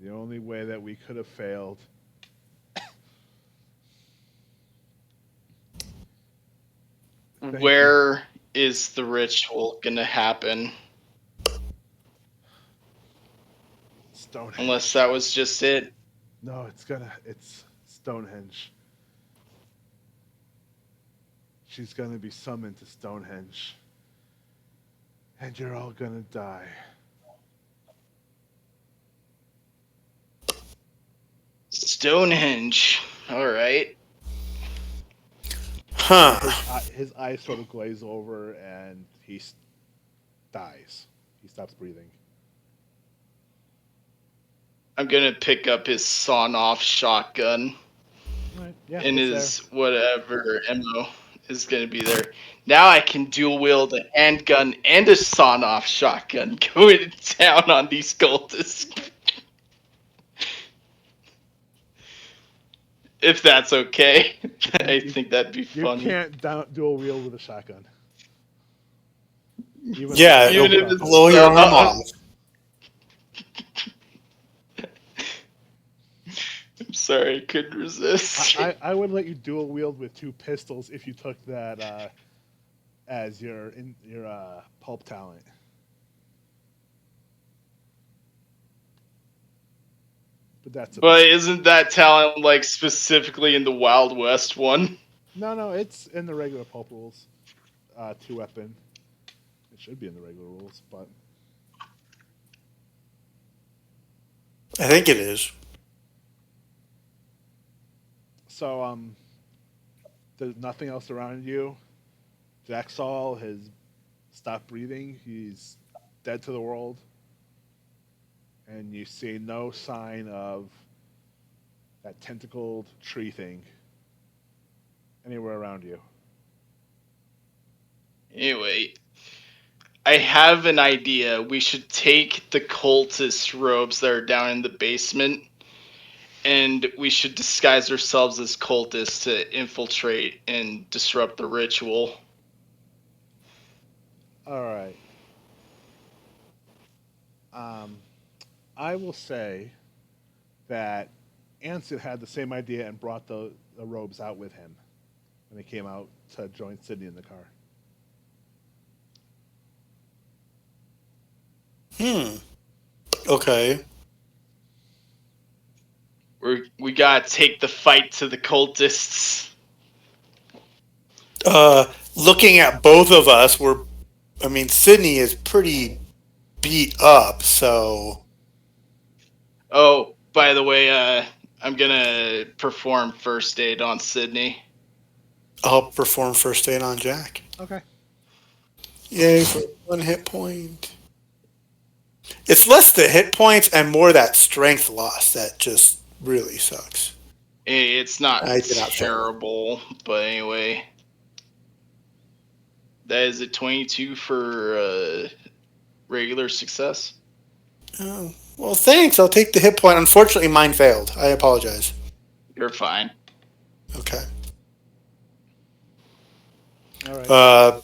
The only way that we could have failed. Where is the ritual gonna happen? Stonehenge. Unless that was just it. No, it's Stonehenge. She's gonna be summoned to Stonehenge. And you're all gonna die. Stonehenge. Alright. Huh. His eyes sort of glaze over and he dies. He stops breathing. I'm gonna pick up his sawn-off shotgun Right. Yeah, and it's his whatever ammo is gonna be there. Now I can dual wield a handgun and a sawn-off shotgun going down on these cultists. If that's okay. I think that'd be there. funny. You can't dual wield with a shotgun. Yeah, Even if it'll it's blow your arm off. I'm sorry, I couldn't resist. I would let you dual wield with 2 pistols if you took that as your pulp talent. But that's But isn't that talent like specifically in the Wild West one? no, it's in the regular pulp rules. 2 weapon. It should be in the regular rules, but I think it is. so there's nothing else around you. Jaxal has stopped breathing. He's dead to the world. And you see no sign of that tentacled tree thing anywhere around you. Anyway, I have an idea. We should take the cultist robes that are down in the basement, and we should disguise ourselves as cultists to infiltrate and disrupt the ritual. All right. I will say that Ansel had the same idea and brought the robes out with him when he came out to join Sydney in the car. Okay. We gotta take the fight to the cultists. Looking at both of us, Sydney is pretty beat up, so. Oh, by the way, I'm gonna perform first aid on Sydney. I'll perform first aid on Jack. Okay. Yay for 1 hit point. It's less the hit points and more that strength loss that just really sucks. It's not I did not terrible, but anyway. That is a 22 for regular success. Oh, well, thanks. I'll take the hit point. Unfortunately, mine failed. I apologize. You're fine. Okay. All right.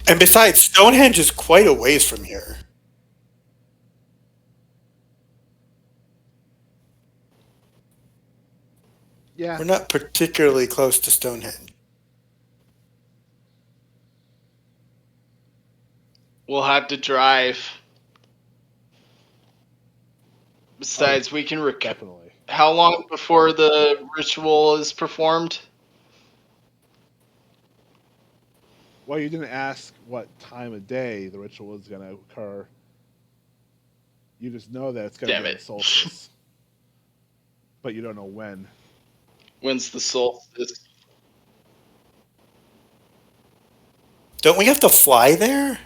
And besides, Stonehenge is quite a ways from here. Yeah. We're not particularly close to Stonehenge. We'll have to drive. Besides, we can Definitely. How long before the ritual is performed? Well, you didn't ask what time of day the ritual is going to occur. You just know that it's going to be the solstice. But you don't know when. When's the solstice? Don't we have to fly there?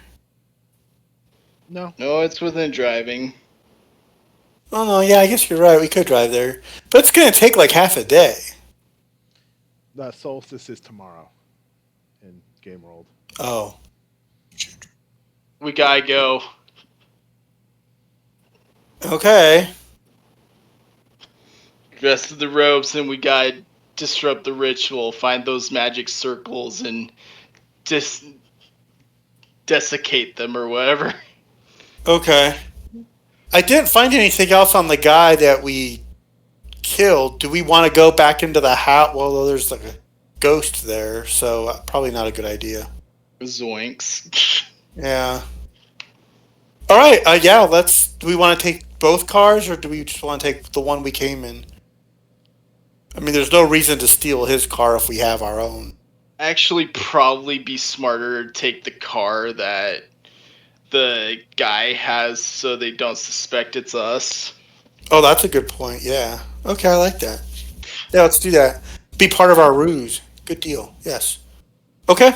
No. No, it's within driving. Oh, no, yeah, I guess you're right. We could drive there. But it's going to take like half a day. The solstice is tomorrow in Game World. Oh. We gotta go. Okay. Rest of the robes, and we gotta disrupt the ritual, find those magic circles, and desiccate them or whatever. Okay. I didn't find anything else on the guy that we killed. Do we want to go back into the house? Well, there's like a ghost there, so probably not a good idea. Zoinks. Yeah. All right. Yeah. Do we want to take both cars, or do we just want to take the one we came in? I mean, there's no reason to steal his car if we have our own. Actually, probably be smarter to take the car that the guy has, so they don't suspect it's us. Oh, that's a good point. Yeah. Okay, I like that. Yeah, let's do that. Be part of our ruse. Good deal. Yes. Okay.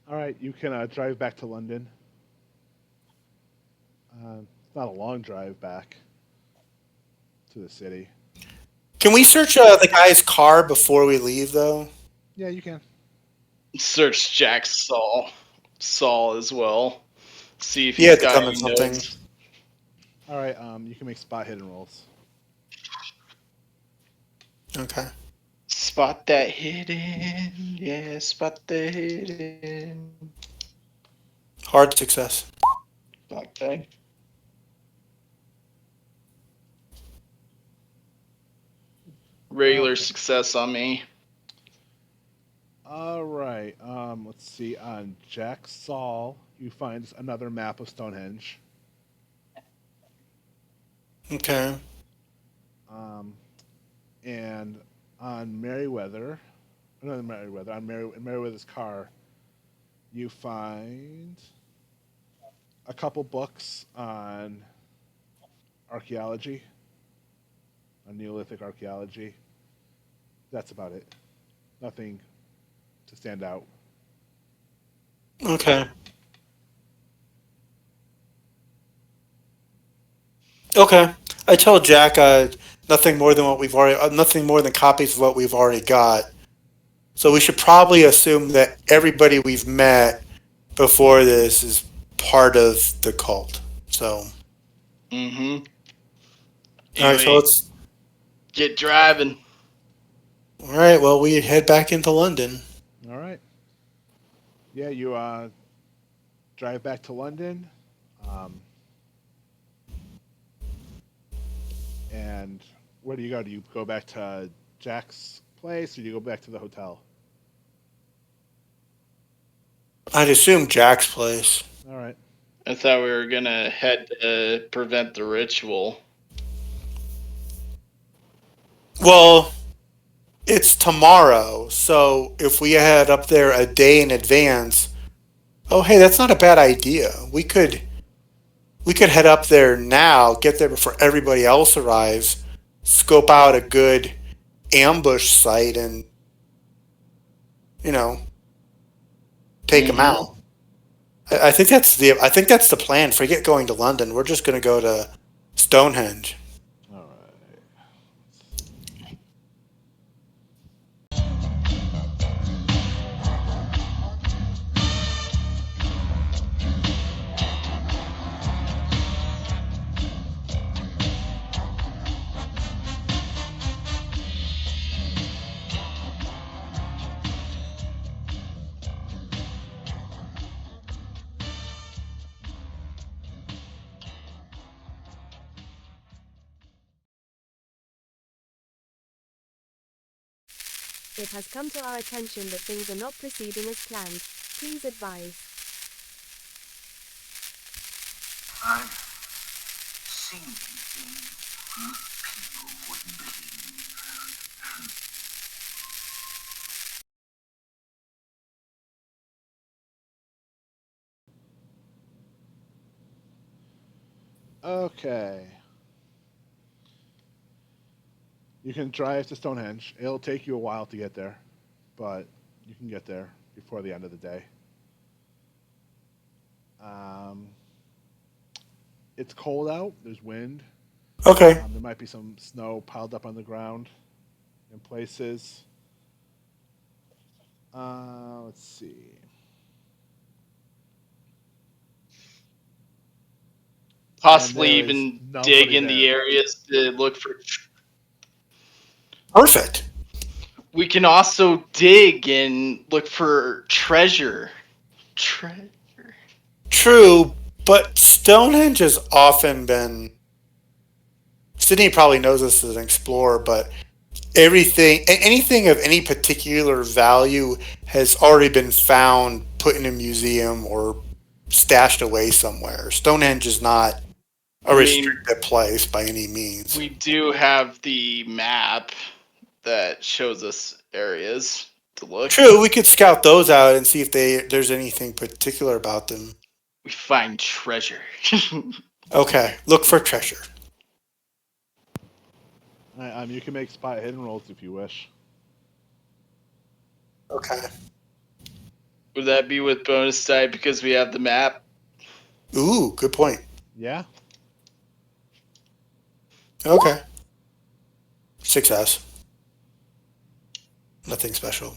All right, you can drive back to London. It's not a long drive back to the city. Can we search the guy's car before we leave, though? Yeah, you can. Search Jack Saul as well. See if He he's had to got come in any something. notes. All right, you can make spot hidden rolls. Okay. Spot that hidden. Yeah, spot the hidden. Hard success. Okay. Regular Okay. success on me. All right. Let's see. On Jack Saul, you find another map of Stonehenge. Okay. And on Merriweather, another Merriweather, on Merriweather's car, you find a couple books on archaeology, on Neolithic archaeology. That's about it. Nothing to stand out. Okay. Okay. I tell Jack nothing more than what we've already, nothing more than copies of what we've already got. So we should probably assume that everybody we've met before this is part of the cult. So. Mm-hmm. All right. So let's. Get driving. All right. Well, we head back into London. All right. Yeah, you drive back to London. And where do you go? Do you go back to Jack's place or do you go back to the hotel? I'd assume Jack's place. All right. I thought we were gonna head to prevent the ritual. Well, it's tomorrow, so if we head up there a day in advance, oh hey, that's not a bad idea. We could head up there now, get there before everybody else arrives, scope out a good ambush site, and take them out. I think that's the plan. Forget going to London. We're just going to go to Stonehenge. All right. It has come to our attention that things are not proceeding as planned. Please advise. I've seen things people wouldn't believe. Okay. You can drive to Stonehenge. It'll take you a while to get there, but you can get there before the end of the day. It's cold out. There's wind. Okay. There might be some snow piled up on the ground in places. Let's see. Possibly And there is even nobody dig in the there. areas to look for. Perfect. We can also dig and look for treasure. True, but Stonehenge has often been. Sydney probably knows this as an explorer, but anything of any particular value has already been found, put in a museum, or stashed away somewhere. Stonehenge is not a I mean, restricted place by any means. we do have the map that shows us areas to look. True, we could scout those out and see if there's anything particular about them. We find treasure. Okay, look for treasure. You can make spot hidden rolls if you wish. Okay. Would that be with bonus die because we have the map? Ooh, good point. Yeah. Okay. Success. Nothing special.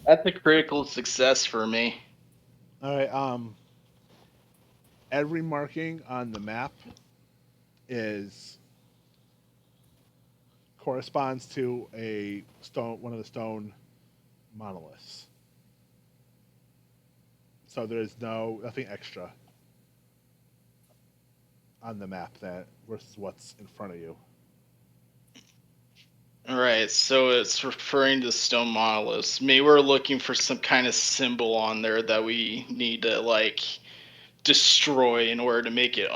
That's a critical success for me. All right. Every marking on the map corresponds to one of the stone monoliths. So there's nothing extra on the map versus what's in front of you. Alright, so it's referring to stone monoliths. Maybe we're looking for some kind of symbol on there that we need to, like, destroy in order to make it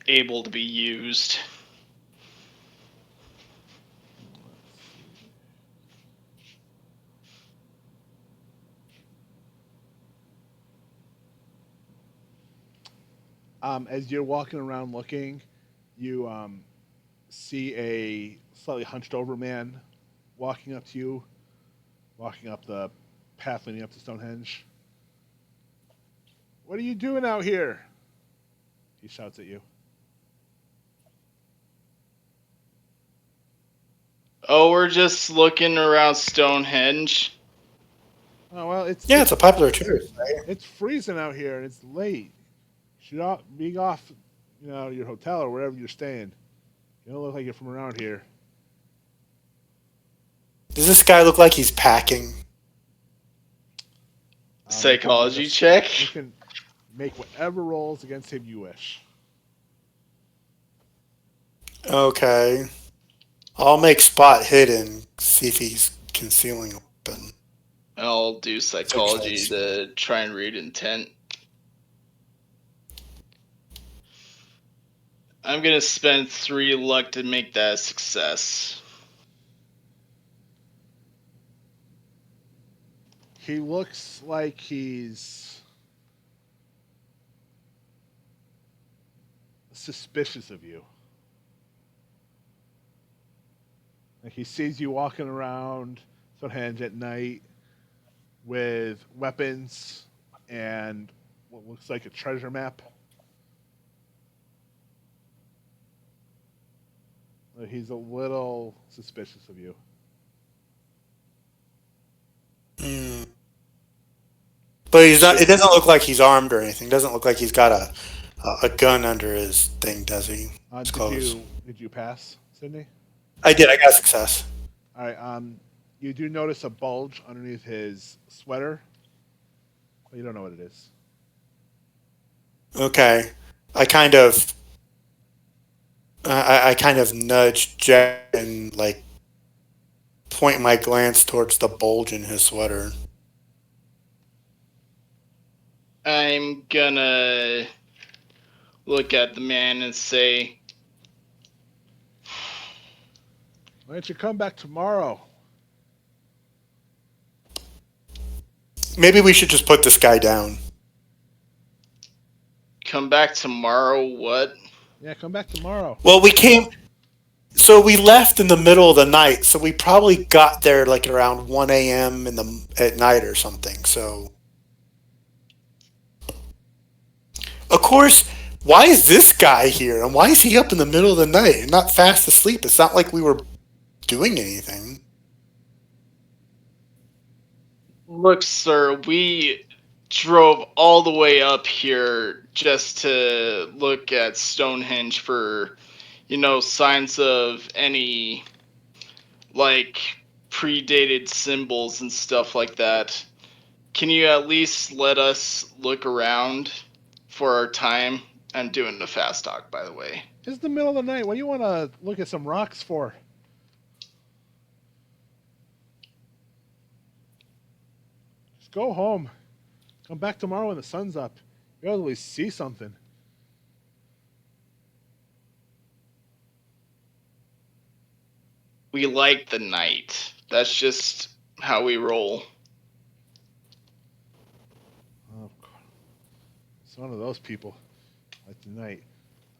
unable to be used. As you're walking around looking, you see a slightly hunched over man walking up to you, walking up the path leading up to Stonehenge. What are you doing out here? He shouts at you. Oh, we're just looking around Stonehenge. Oh well, it's a popular tourist. It's freezing out here and it's late. You should be off, your hotel or wherever you're staying. You don't look like you're from around here. Does this guy look like he's packing? Psychology check? You can make whatever rolls against him you wish. Okay. I'll make spot hidden, see if he's concealing a weapon. I'll do psychology to try and read intent. I'm gonna spend 3 luck to make that a success. He looks like he's suspicious of you. Like he sees you walking around Stonehenge at night with weapons and what looks like a treasure map. He's a little suspicious of you. But he's not. It doesn't look like he's armed or anything. It doesn't look like he's got a gun under his thing, does he? Did you pass, Sydney? I did. I got success. All right. You do notice a bulge underneath his sweater. But you don't know what it is. Okay. I kind of nudge Jack and like point my glance towards the bulge in his sweater. I'm gonna look at the man and say, why don't you come back tomorrow? Maybe we should just put this guy down. Come back tomorrow, what? Yeah, come back tomorrow. Well, so we left in the middle of the night, so we probably got there like around 1 a.m. at night or something, so... Of course, why is this guy here, and why is he up in the middle of the night and not fast asleep? It's not like we were doing anything. Look, sir, we drove all the way up here just to look at Stonehenge for, signs of any, like, predated symbols and stuff like that. Can you at least let us look around for our time I'm doing the fast talk, by the way. It's the middle of the night. What do you want to look at some rocks for? Just go home. Come back tomorrow when the sun's up. You'll at least see something. We like the night. That's just how we roll. Oh, it's one of those people. Like the night.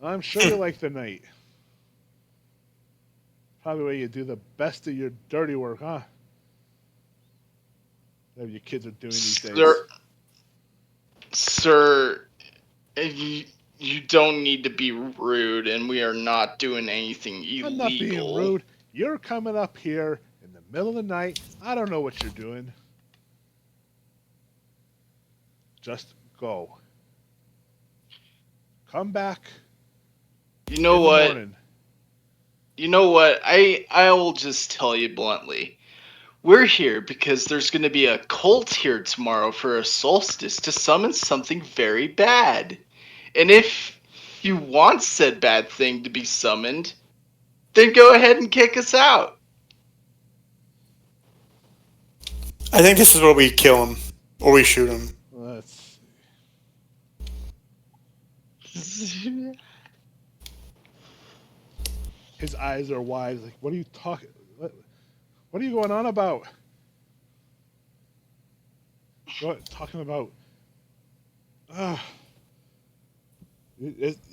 I'm sure you like the night. Probably where you do the best of your dirty work, huh? That your kids are doing these days. Sir, you don't need to be rude, and we are not doing anything illegal. I'm not being rude. You're coming up here in the middle of the night. I don't know what you're doing. Just go. Come back. You know what? You know what? I will just tell you bluntly. We're here because there's going to be a cult here tomorrow for a solstice to summon something very bad. And if you want said bad thing to be summoned, then go ahead and kick us out. I think this is where we kill him or we shoot him. Let's His eyes are wide. Like, what are you talking? What are you going on about? Talking about?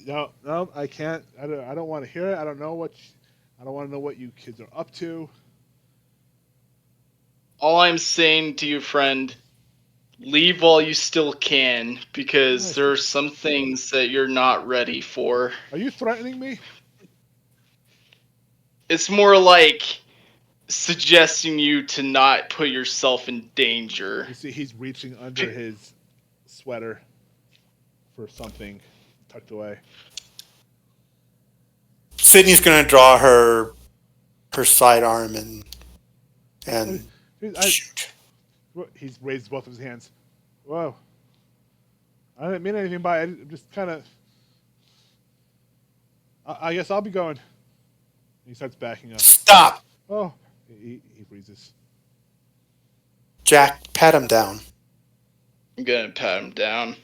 No, I can't. I don't want to hear it. I don't know what. I don't want to know what you kids are up to. All I'm saying to you, friend, leave while you still can, because there are some things that you're not ready for. Are you threatening me? It's more like suggesting you to not put yourself in danger. You see, he's reaching under his sweater for something tucked away. Sydney's going to draw her sidearm and shoot. He's raised both of his hands. Whoa. I didn't mean anything by it. I'm just kind of... I guess I'll be going. He starts backing up. Stop! Oh, he freezes. Jack, pat him down. I'm gonna pat him down.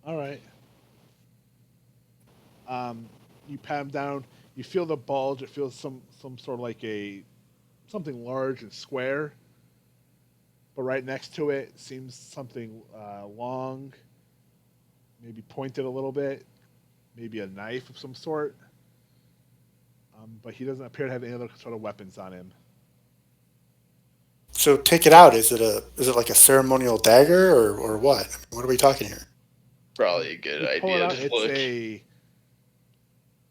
All right. You pat him down. You feel the bulge. It feels some sort of like something large and square. But right next to it seems something long, maybe pointed a little bit, maybe a knife of some sort. But he doesn't appear to have any other sort of weapons on him. So take it out. Is it like a ceremonial dagger or what? What are we talking here? Probably a good idea to It's look. a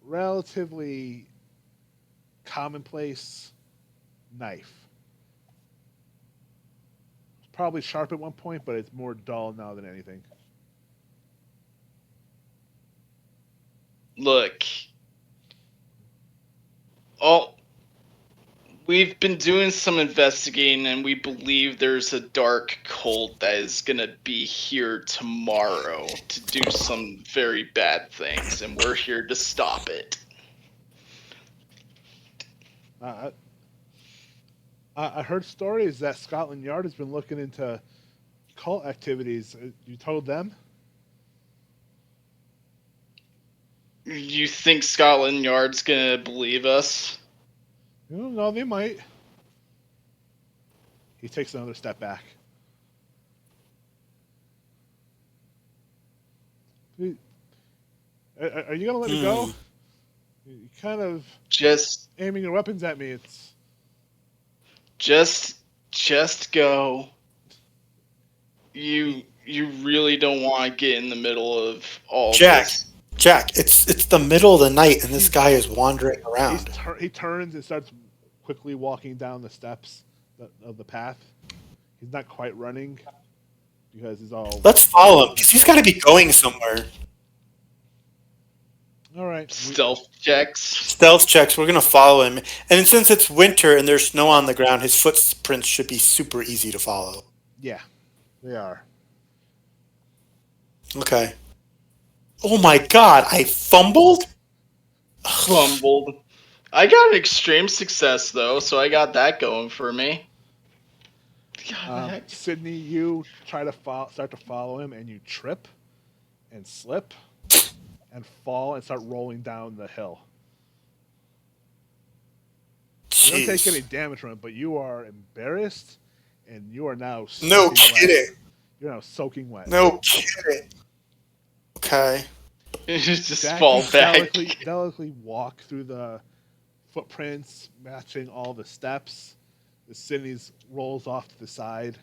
relatively commonplace knife. Probably sharp at one point, but it's more dull now than anything. Look. We've been doing some investigating, and we believe there's a dark cult that is going to be here tomorrow to do some very bad things, and we're here to stop it. I heard stories that Scotland Yard has been looking into cult activities. You told them? You think Scotland Yard's going to believe us? No, they might. He takes another step back. Are you going to let me go? You're kind of just aiming your weapons at me. It's just go. You really don't want to get in the middle of all this. Jack, it's the middle of the night and this guy is wandering around. He turns and starts quickly walking down the steps of the path. He's not quite running because he's all... Let's follow him because he's got to be going somewhere. All right. Stealth checks. Stealth checks. We're going to follow him. And since it's winter and there's snow on the ground, his footprints should be super easy to follow. Yeah, they are. Okay. Oh my god, I fumbled? Fumbled. I got an extreme success though, so I got that going for me. God, Sydney, you try to start to follow him, and you trip and slip and fall and start rolling down the hill. You don't take any Jeez. damage from it, but you are embarrassed, and you are now No soaking wet. kidding. You're now soaking wet. No kidding. Okay. just Jack, fall you back. delicately walk through the footprints, matching all the steps. The Sydney's rolls off to the side.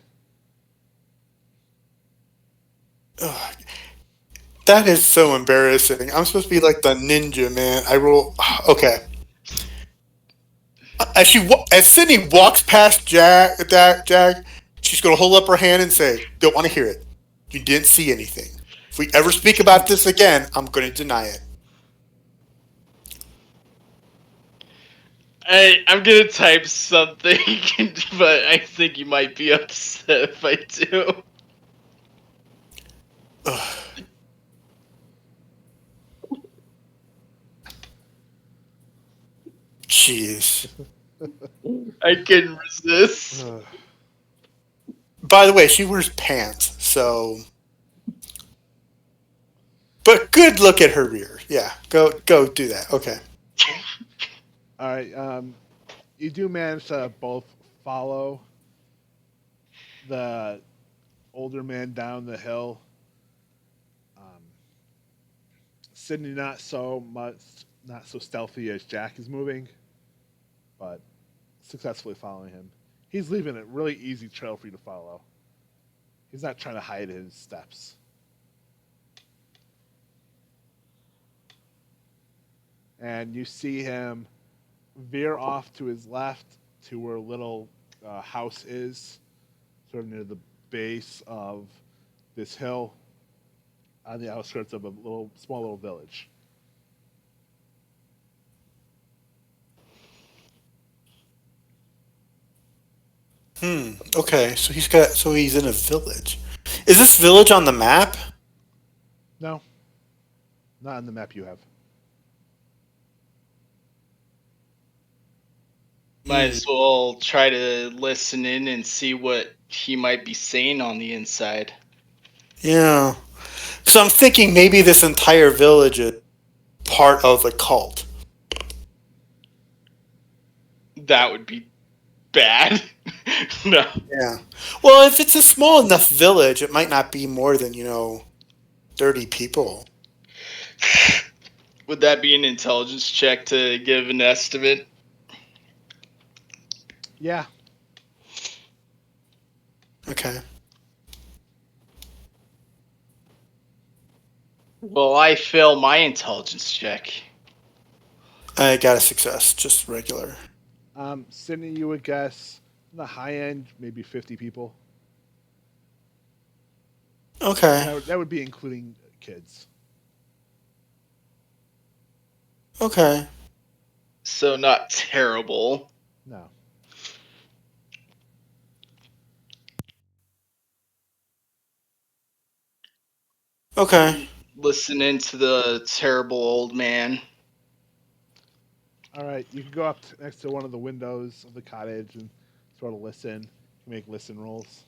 Ugh. That is so embarrassing. I'm supposed to be like the ninja, man. I roll. Okay. As Sydney walks past Jack, she's gonna hold up her hand and say, "Don't want to hear it. You didn't see anything. If we ever speak about this again, I'm gonna deny it." I'm gonna type something, but I think you might be upset if I do. Ugh. Jeez. I couldn't resist. By the way, she wears pants, so. But good look at her rear. Yeah, go do that. Okay. All right. You do manage to both follow the older man down the hill. Sydney not so stealthy as Jack is moving, but successfully following him. He's leaving a really easy trail for you to follow. He's not trying to hide his steps. And you see him veer off to his left to where a little house is, sort of near the base of this hill on the outskirts of a small little village. Okay. So he's in a village. Is this village on the map? No, not on the map you have. Might as well try to listen in and see what he might be saying on the inside. Yeah. So I'm thinking maybe this entire village is part of a cult. That would be bad. No. Yeah. Well, if it's a small enough village, it might not be more than 30 people. Would that be an intelligence check to give an estimate? Yeah. Okay. Well, I fail my intelligence check. I got a success, just regular. Sydney, you would guess on the high end, maybe 50 people. Okay. That would be including kids. Okay. So not terrible. No. Okay. Listening to the terrible old man. All right, you can go up next to one of the windows of the cottage and sort of listen. You make listen rolls.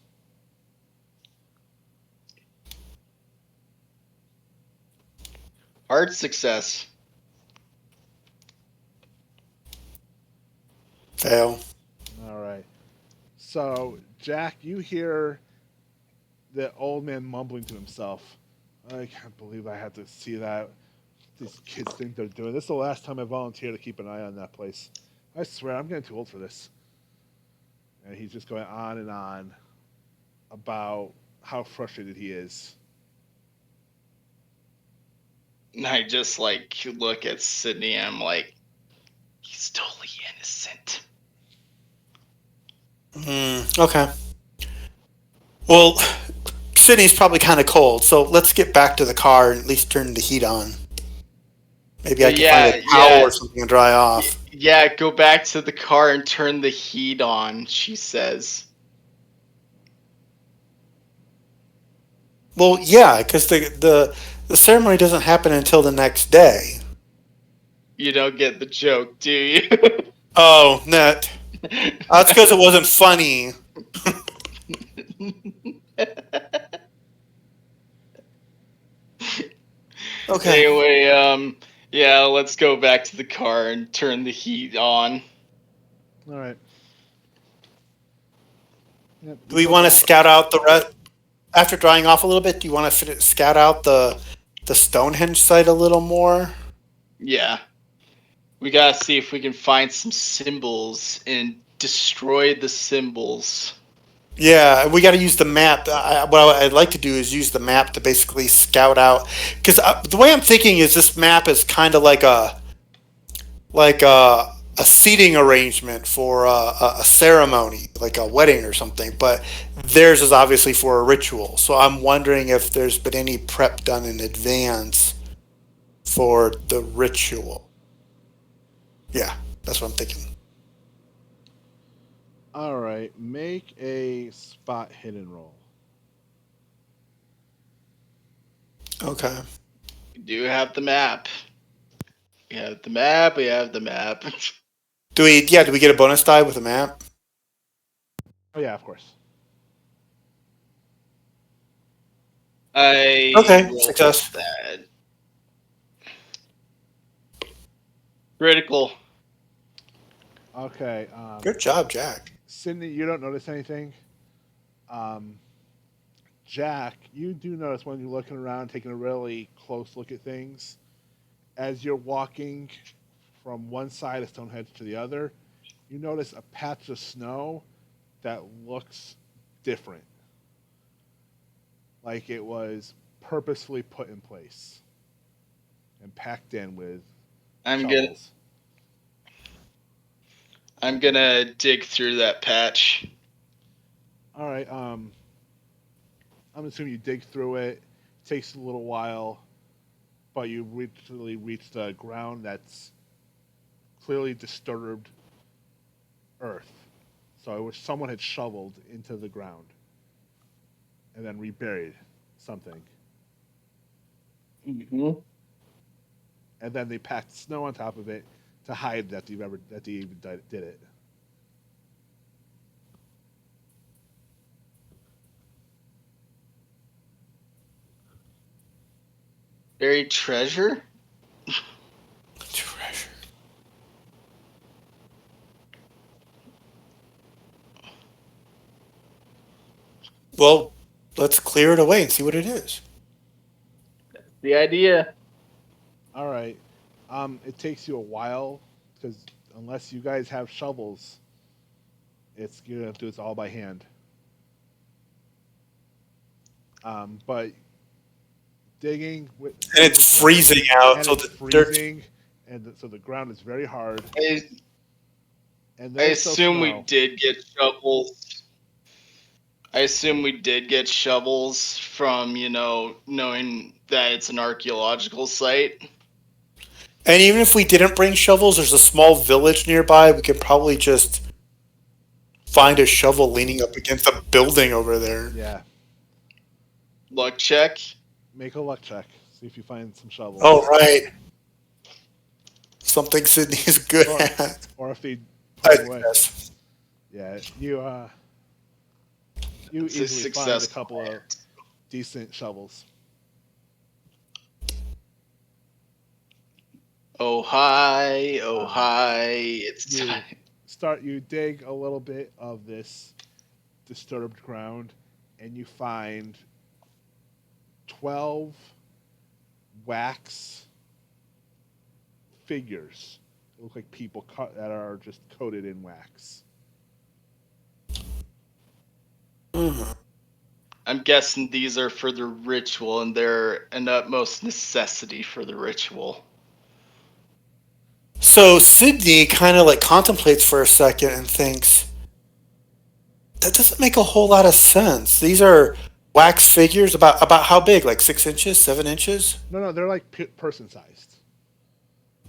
Hard success. Fail. All right. So, Jack, you hear the old man mumbling to himself. I can't believe I had to see that. These kids think they're doing this. Is the last time I volunteered to keep an eye on that place. I swear, I'm getting too old for this. And he's just going on and on about how frustrated he is. And I just look at Sydney and I'm like, he's totally innocent. Okay. Well, Sydney's probably kind of cold, so let's get back to the car and at least turn the heat on. Maybe I can find a towel or something to dry off. Yeah, go back to the car and turn the heat on, she says. Well, yeah, because The ceremony doesn't happen until the next day. You don't get the joke, do you? Oh, net. That's because it wasn't funny. Okay. Anyway, yeah, let's go back to the car and turn the heat on. All right. Yep, Do we want to scout out the rest? After drying off a little bit, do you want to scout out the Stonehenge site a little more? Yeah. We gotta see if we can find some symbols and destroy the symbols. Yeah, we got to use the map. What I'd like to do is use the map to basically scout out, because the way I'm thinking is this map is kind of like a seating arrangement for a ceremony, like a wedding or something. But theirs is obviously for a ritual. So I'm wondering if there's been any prep done in advance for the ritual. Yeah, that's what I'm thinking. All right. Make a spot hidden roll. Okay. We do have the map. We have the map, we have the map. Do we get a bonus die with a map? Oh yeah, of course. I Okay, rolled success. that. Critical. Okay. Good job, Jack. Sydney, you don't notice anything. Jack, you do notice when you're looking around, taking a really close look at things. As you're walking from one side of Stonehenge to the other, you notice a patch of snow that looks different. Like it was purposefully put in place and packed in with shovels. I'm gonna dig through that patch. All right. I'm assuming you dig through it. Takes a little while, but you literally reach the ground that's clearly disturbed earth. So I wish someone had shoveled into the ground and then reburied something. Mm-hmm. And then they packed snow on top of it to hide that they even did it. Buried treasure? Treasure. Well, let's clear it away and see what it is. The idea. All right. It takes you a while because unless you guys have shovels, you're gonna have to do this all by hand. But digging with And it's freezing out, and so it's the dirt. freezing, and so the ground is very hard. And I there's still assume we snow. did get shovels. I assume we did get shovels from, knowing that it's an archaeological site. And even if we didn't bring shovels, there's a small village nearby. We could probably just find a shovel leaning up against a building over there. Yeah. Luck check. Make a luck check. See if you find some shovels. Oh, right. Something Sydney is good Or, at. or if they I put away. guess. Yeah, you It's a easily find a success. couple of decent shovels. Oh hi, oh hi. It's You time. you dig a little bit of this disturbed ground, and you find 12 wax figures. They look like people that are just coated in wax. I'm guessing these are for the ritual, and they're an utmost necessity for the ritual. So Sydney kind of like contemplates for a second and thinks, that doesn't make a whole lot of sense. These are wax figures about how big? Like 6 inches, 7 inches? No, they're like person sized.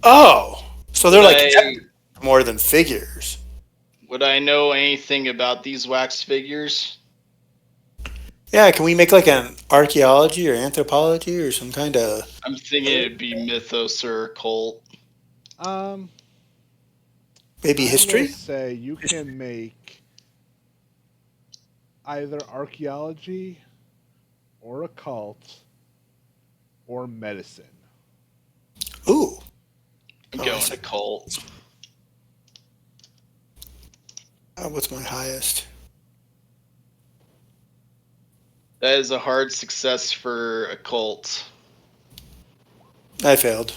Oh, so they're Would like I- more than figures. Would I know anything about these wax figures? Yeah, can we make like an archaeology or anthropology or some kind of I'm thinking it'd be mythos or occult. Um, maybe I will history? say you can make either archaeology or occult or medicine. Ooh. I'm Oh, I going see. occult. What's my highest? That is a hard success for occult. I failed.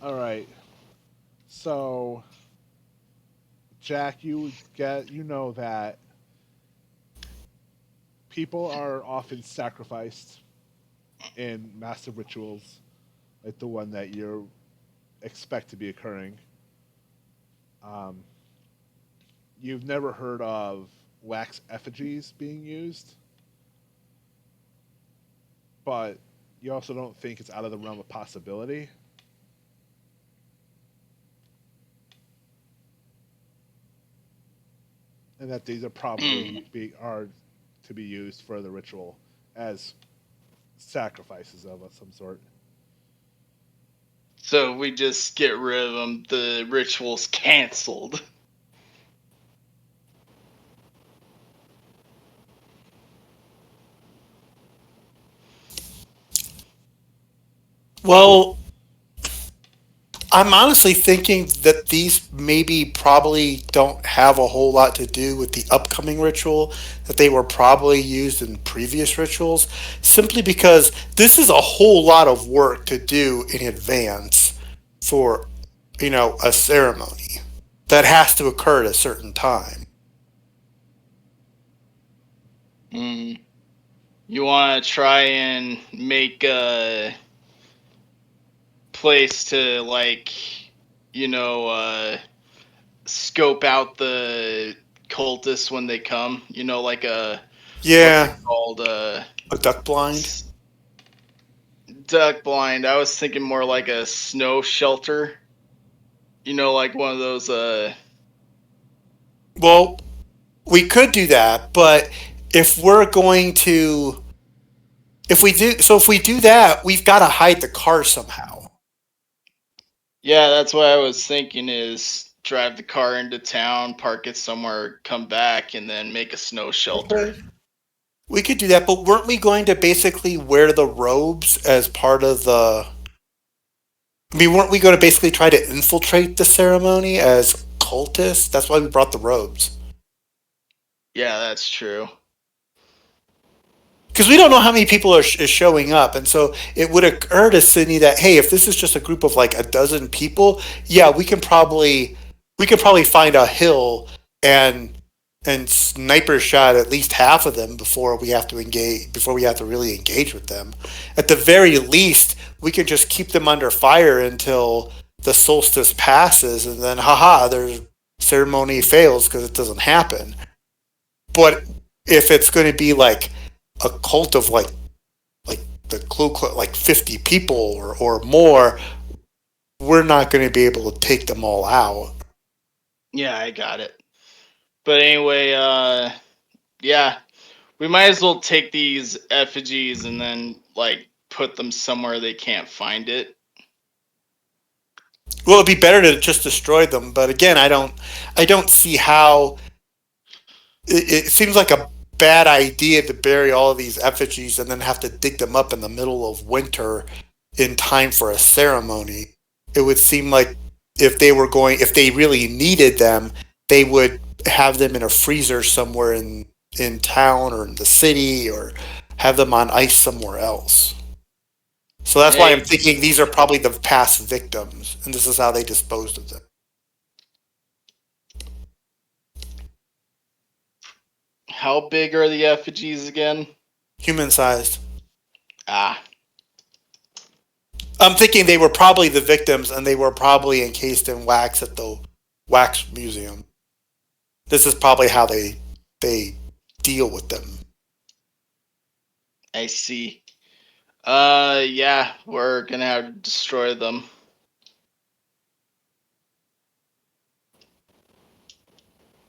All right. So, Jack, you know that people are often sacrificed in massive rituals like the one that you expect to be occurring. Um, you've never heard of wax effigies being used, but you also don't think it's out of the realm of possibility. And that these are probably are to be used for the ritual as sacrifices of some sort. So we just get rid of them. The ritual's canceled. Well, I'm honestly thinking that these maybe probably don't have a whole lot to do with the upcoming ritual, that they were probably used in previous rituals, simply because this is a whole lot of work to do in advance for, a ceremony that has to occur at a certain time. Mm. You want to try and make a place to scope out the cultists when they come. Like what's it Yeah, called? a duck blind. S- Duck blind. I was thinking more like a snow shelter. Like one of those. Well, we could do that, but if we're going to, if we do that, we've got to hide the car somehow. Yeah, that's what I was thinking. Is drive the car into town, park it somewhere, come back, and then make a snow shelter. Okay. We could do that, but weren't we going to basically wear the robes as part of the? I mean, weren't we going to basically try to infiltrate the ceremony as cultists? That's why we brought the robes. Yeah, that's true. Because we don't know how many people is showing up, and so it would occur to Sydney that hey, if this is just a group of like a dozen people, yeah, we can probably find a hill and sniper shot at least half of them before we have to really engage with them. At the very least, we can just keep them under fire until the solstice passes, and then haha, their ceremony fails because it doesn't happen. But if it's going to be like a cult of like the like 50 people or more, we're not going to be able to take them all out. Yeah, I got it. But anyway, yeah, we might as well take these effigies and then put them somewhere they can't find it. Well, it'd be better to just destroy them, but again, I don't see how it seems like a bad idea to bury all of these effigies and then have to dig them up in the middle of winter in time for a ceremony. It would seem like if they really needed them, they would have them in a freezer somewhere in town or in the city or have them on ice somewhere else. So that's why I'm Hey, thinking these are probably the past victims, and this is how they disposed of them. how big are the effigies again? Human sized. Ah, I'm thinking they were probably the victims, and they were probably encased in wax at the wax museum. This is probably how they deal with them. I see. Yeah, we're gonna have to destroy them.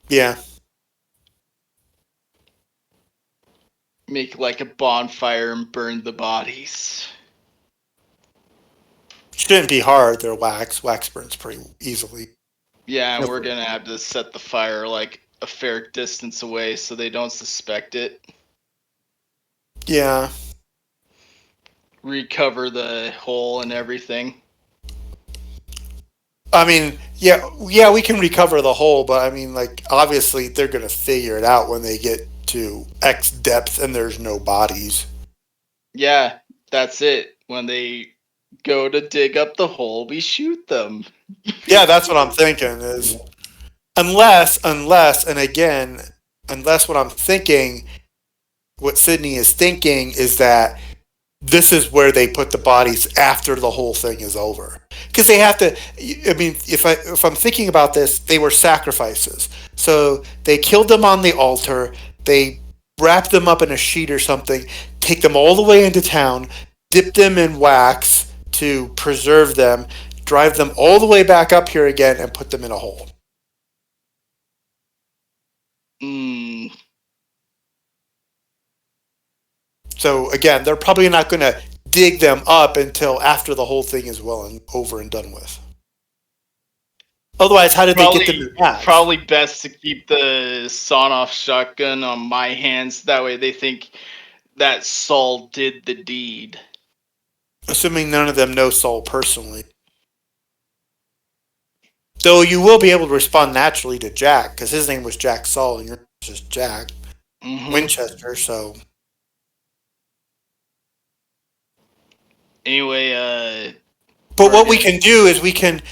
Yeah. make like a bonfire and burn the bodies. Shouldn't be hard. They're wax. Wax burns pretty easily. Yeah, and Yep. we're gonna have to set the fire like a fair distance away so they don't suspect it. Yeah. Recover the hole and everything. I mean, yeah, we can recover the hole, but I mean, like, obviously they're gonna figure it out when they get to X depth and there's no bodies. Yeah, that's it. When they go to dig up the hole, we shoot them. Yeah, that's what I'm thinking is unless, and again, unless what I'm thinking, what Sydney is thinking is that this is where they put the bodies after the whole thing is over. Because they have to. I mean, if I'm thinking about this, they were sacrifices. So they killed them on the altar. They wrapped them up in a sheet or something. Take them all the way into town. Dip them in wax to preserve them. Drive them all the way back up here again and put them in a hole. Mm, So again, they're probably not going to dig them up until after the whole thing is well and over and done with. Otherwise, how did they get them in wax? probably best to keep the sawn-off shotgun on my hands. That way they think that Saul did the deed. Assuming none of them know Saul personally. Though you will be able to respond naturally to Jack, because his name was Jack Saul and yours is Jack Winchester, so. Anyway, But what we can do is we can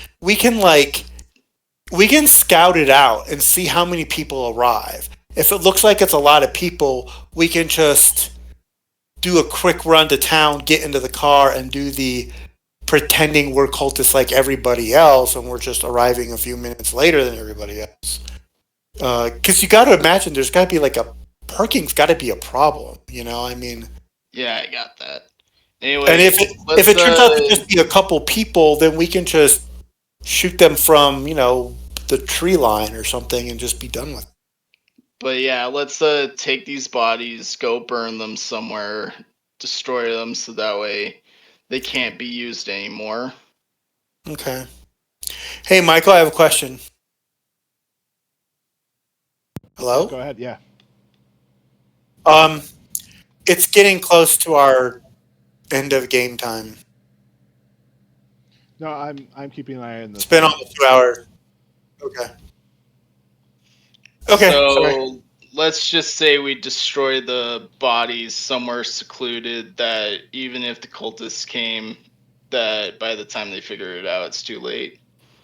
scout it out and see how many people arrive. If it looks like it's a lot of people, we can just do a quick run to town, get into the car, and do the pretending we're cultists like everybody else, and we're just arriving a few minutes later than everybody else. Because you got to imagine there's got to be like parking's got to be a problem. You know, I mean. Yeah, I got that. Anyway, and if it turns out to just be a couple people, then we can just shoot them from the tree line or something and just be done with it. But yeah, let's take these bodies, go burn them somewhere, destroy them so that way they can't be used anymore. Okay. Hey, Michael, I have a question. Hello? Go ahead, yeah. It's getting close to our end of game time. No, I'm keeping an eye on this. It's been almost 2 hours. Okay. Okay. So sorry. let's just say we destroy the bodies somewhere secluded that even if the cultists came, that by the time they figure it out, it's too late.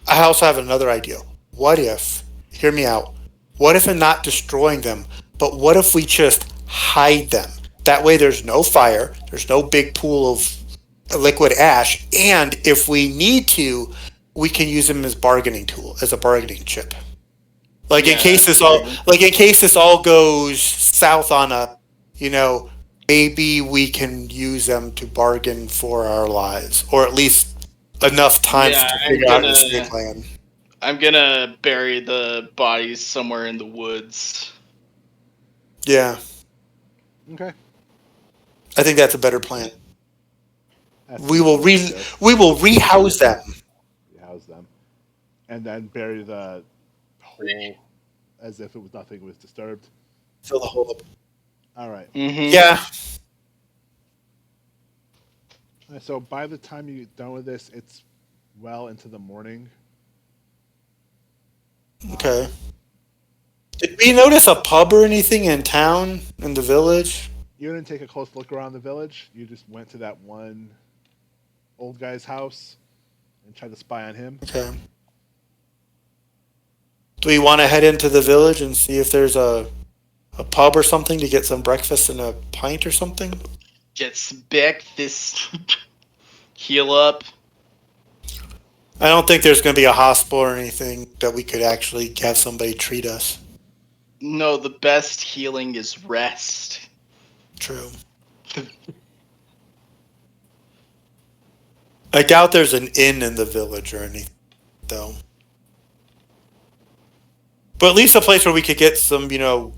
I also have another idea. What if, hear me out, what if in not destroying them, but what if we just hide them? That way there's no fire, there's no big pool of liquid ash, and if we need to, we can use them as a bargaining chip. Like in case this all goes south on a, maybe we can use them to bargain for our lives, or at least enough time to figure out this big plan. I'm gonna bury the bodies somewhere in the woods. Yeah. Okay. I think that's a better plan. We will rehouse them. Rehouse them, and then bury the hole as if nothing was disturbed. Fill the hole up. All right. Mm-hmm. Yeah. So by the time you get done with this, it's well into the morning. Okay. Did we notice a pub or anything in town, in the village? You didn't take a close look around the village. You just went to that one old guy's house and tried to spy on him. Okay. Do we want to head into the village and see if there's a pub or something to get some breakfast and a pint or something? Get some breakfast. Heal up. I don't think there's going to be a hospital or anything that we could actually have somebody treat us. No, the best healing is rest. True. I doubt there's an inn in the village or anything, though. But at least a place where we could get some,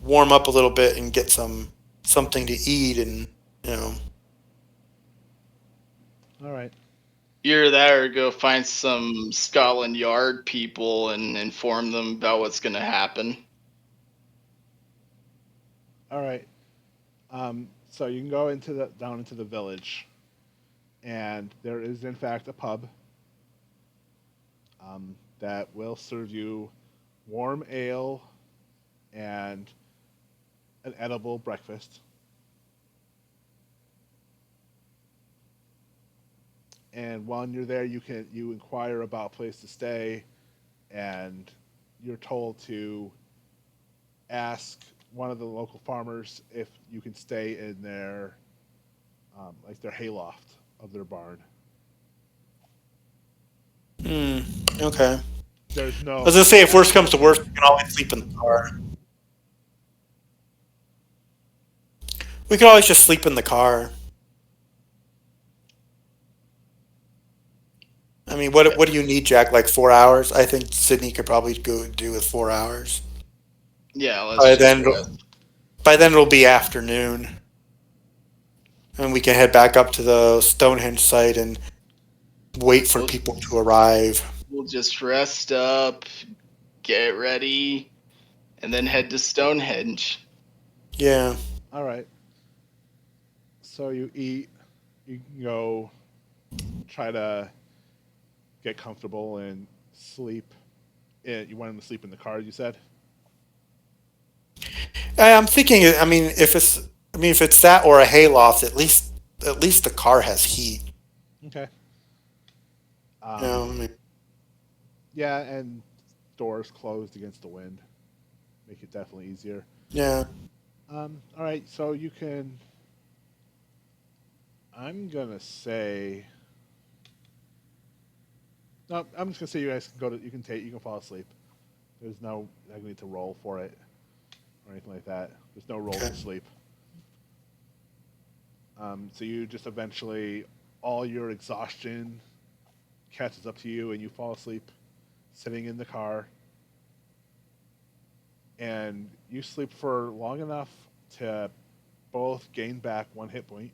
warm up a little bit and get some something to eat, and you know. All right. Either that or go find some Scotland Yard people and inform them about what's going to happen. All right. So you can go down into the village, and there is in fact a pub that will serve you warm ale and an edible breakfast. And while you're there, you inquire about a place to stay, and you're told to ask one of the local farmers if you can stay in their like their hayloft of their barn. Okay. There's I no was gonna say, if worst comes to actual. worst, we can always sleep in the car. We could always just sleep in the car. I mean, what do you need, Jack? Like 4 hours? I think Sydney could probably go do with 4 hours. Yeah, let's By just then, do it. by then it'll be afternoon, and we can head back up to the Stonehenge site and wait for people to arrive. We'll just rest up, get ready, and then head to Stonehenge. Yeah. All right. So you eat, you can go try to get comfortable and sleep. You want him to sleep in the car, you said? I'm thinking. If it's that or a hayloft, at least the car has heat. Okay. You know, I mean, Yeah, and doors closed against the wind make it definitely easier. yeah. All right, so you can. I'm gonna say. No, I'm just gonna say you guys can go to. You can fall asleep. There's no. I need to roll for it or anything like that. There's no roll Okay. to sleep. So you just eventually, all your exhaustion catches up to you, and you fall asleep, sitting in the car, and you sleep for long enough to both gain back 1 hit point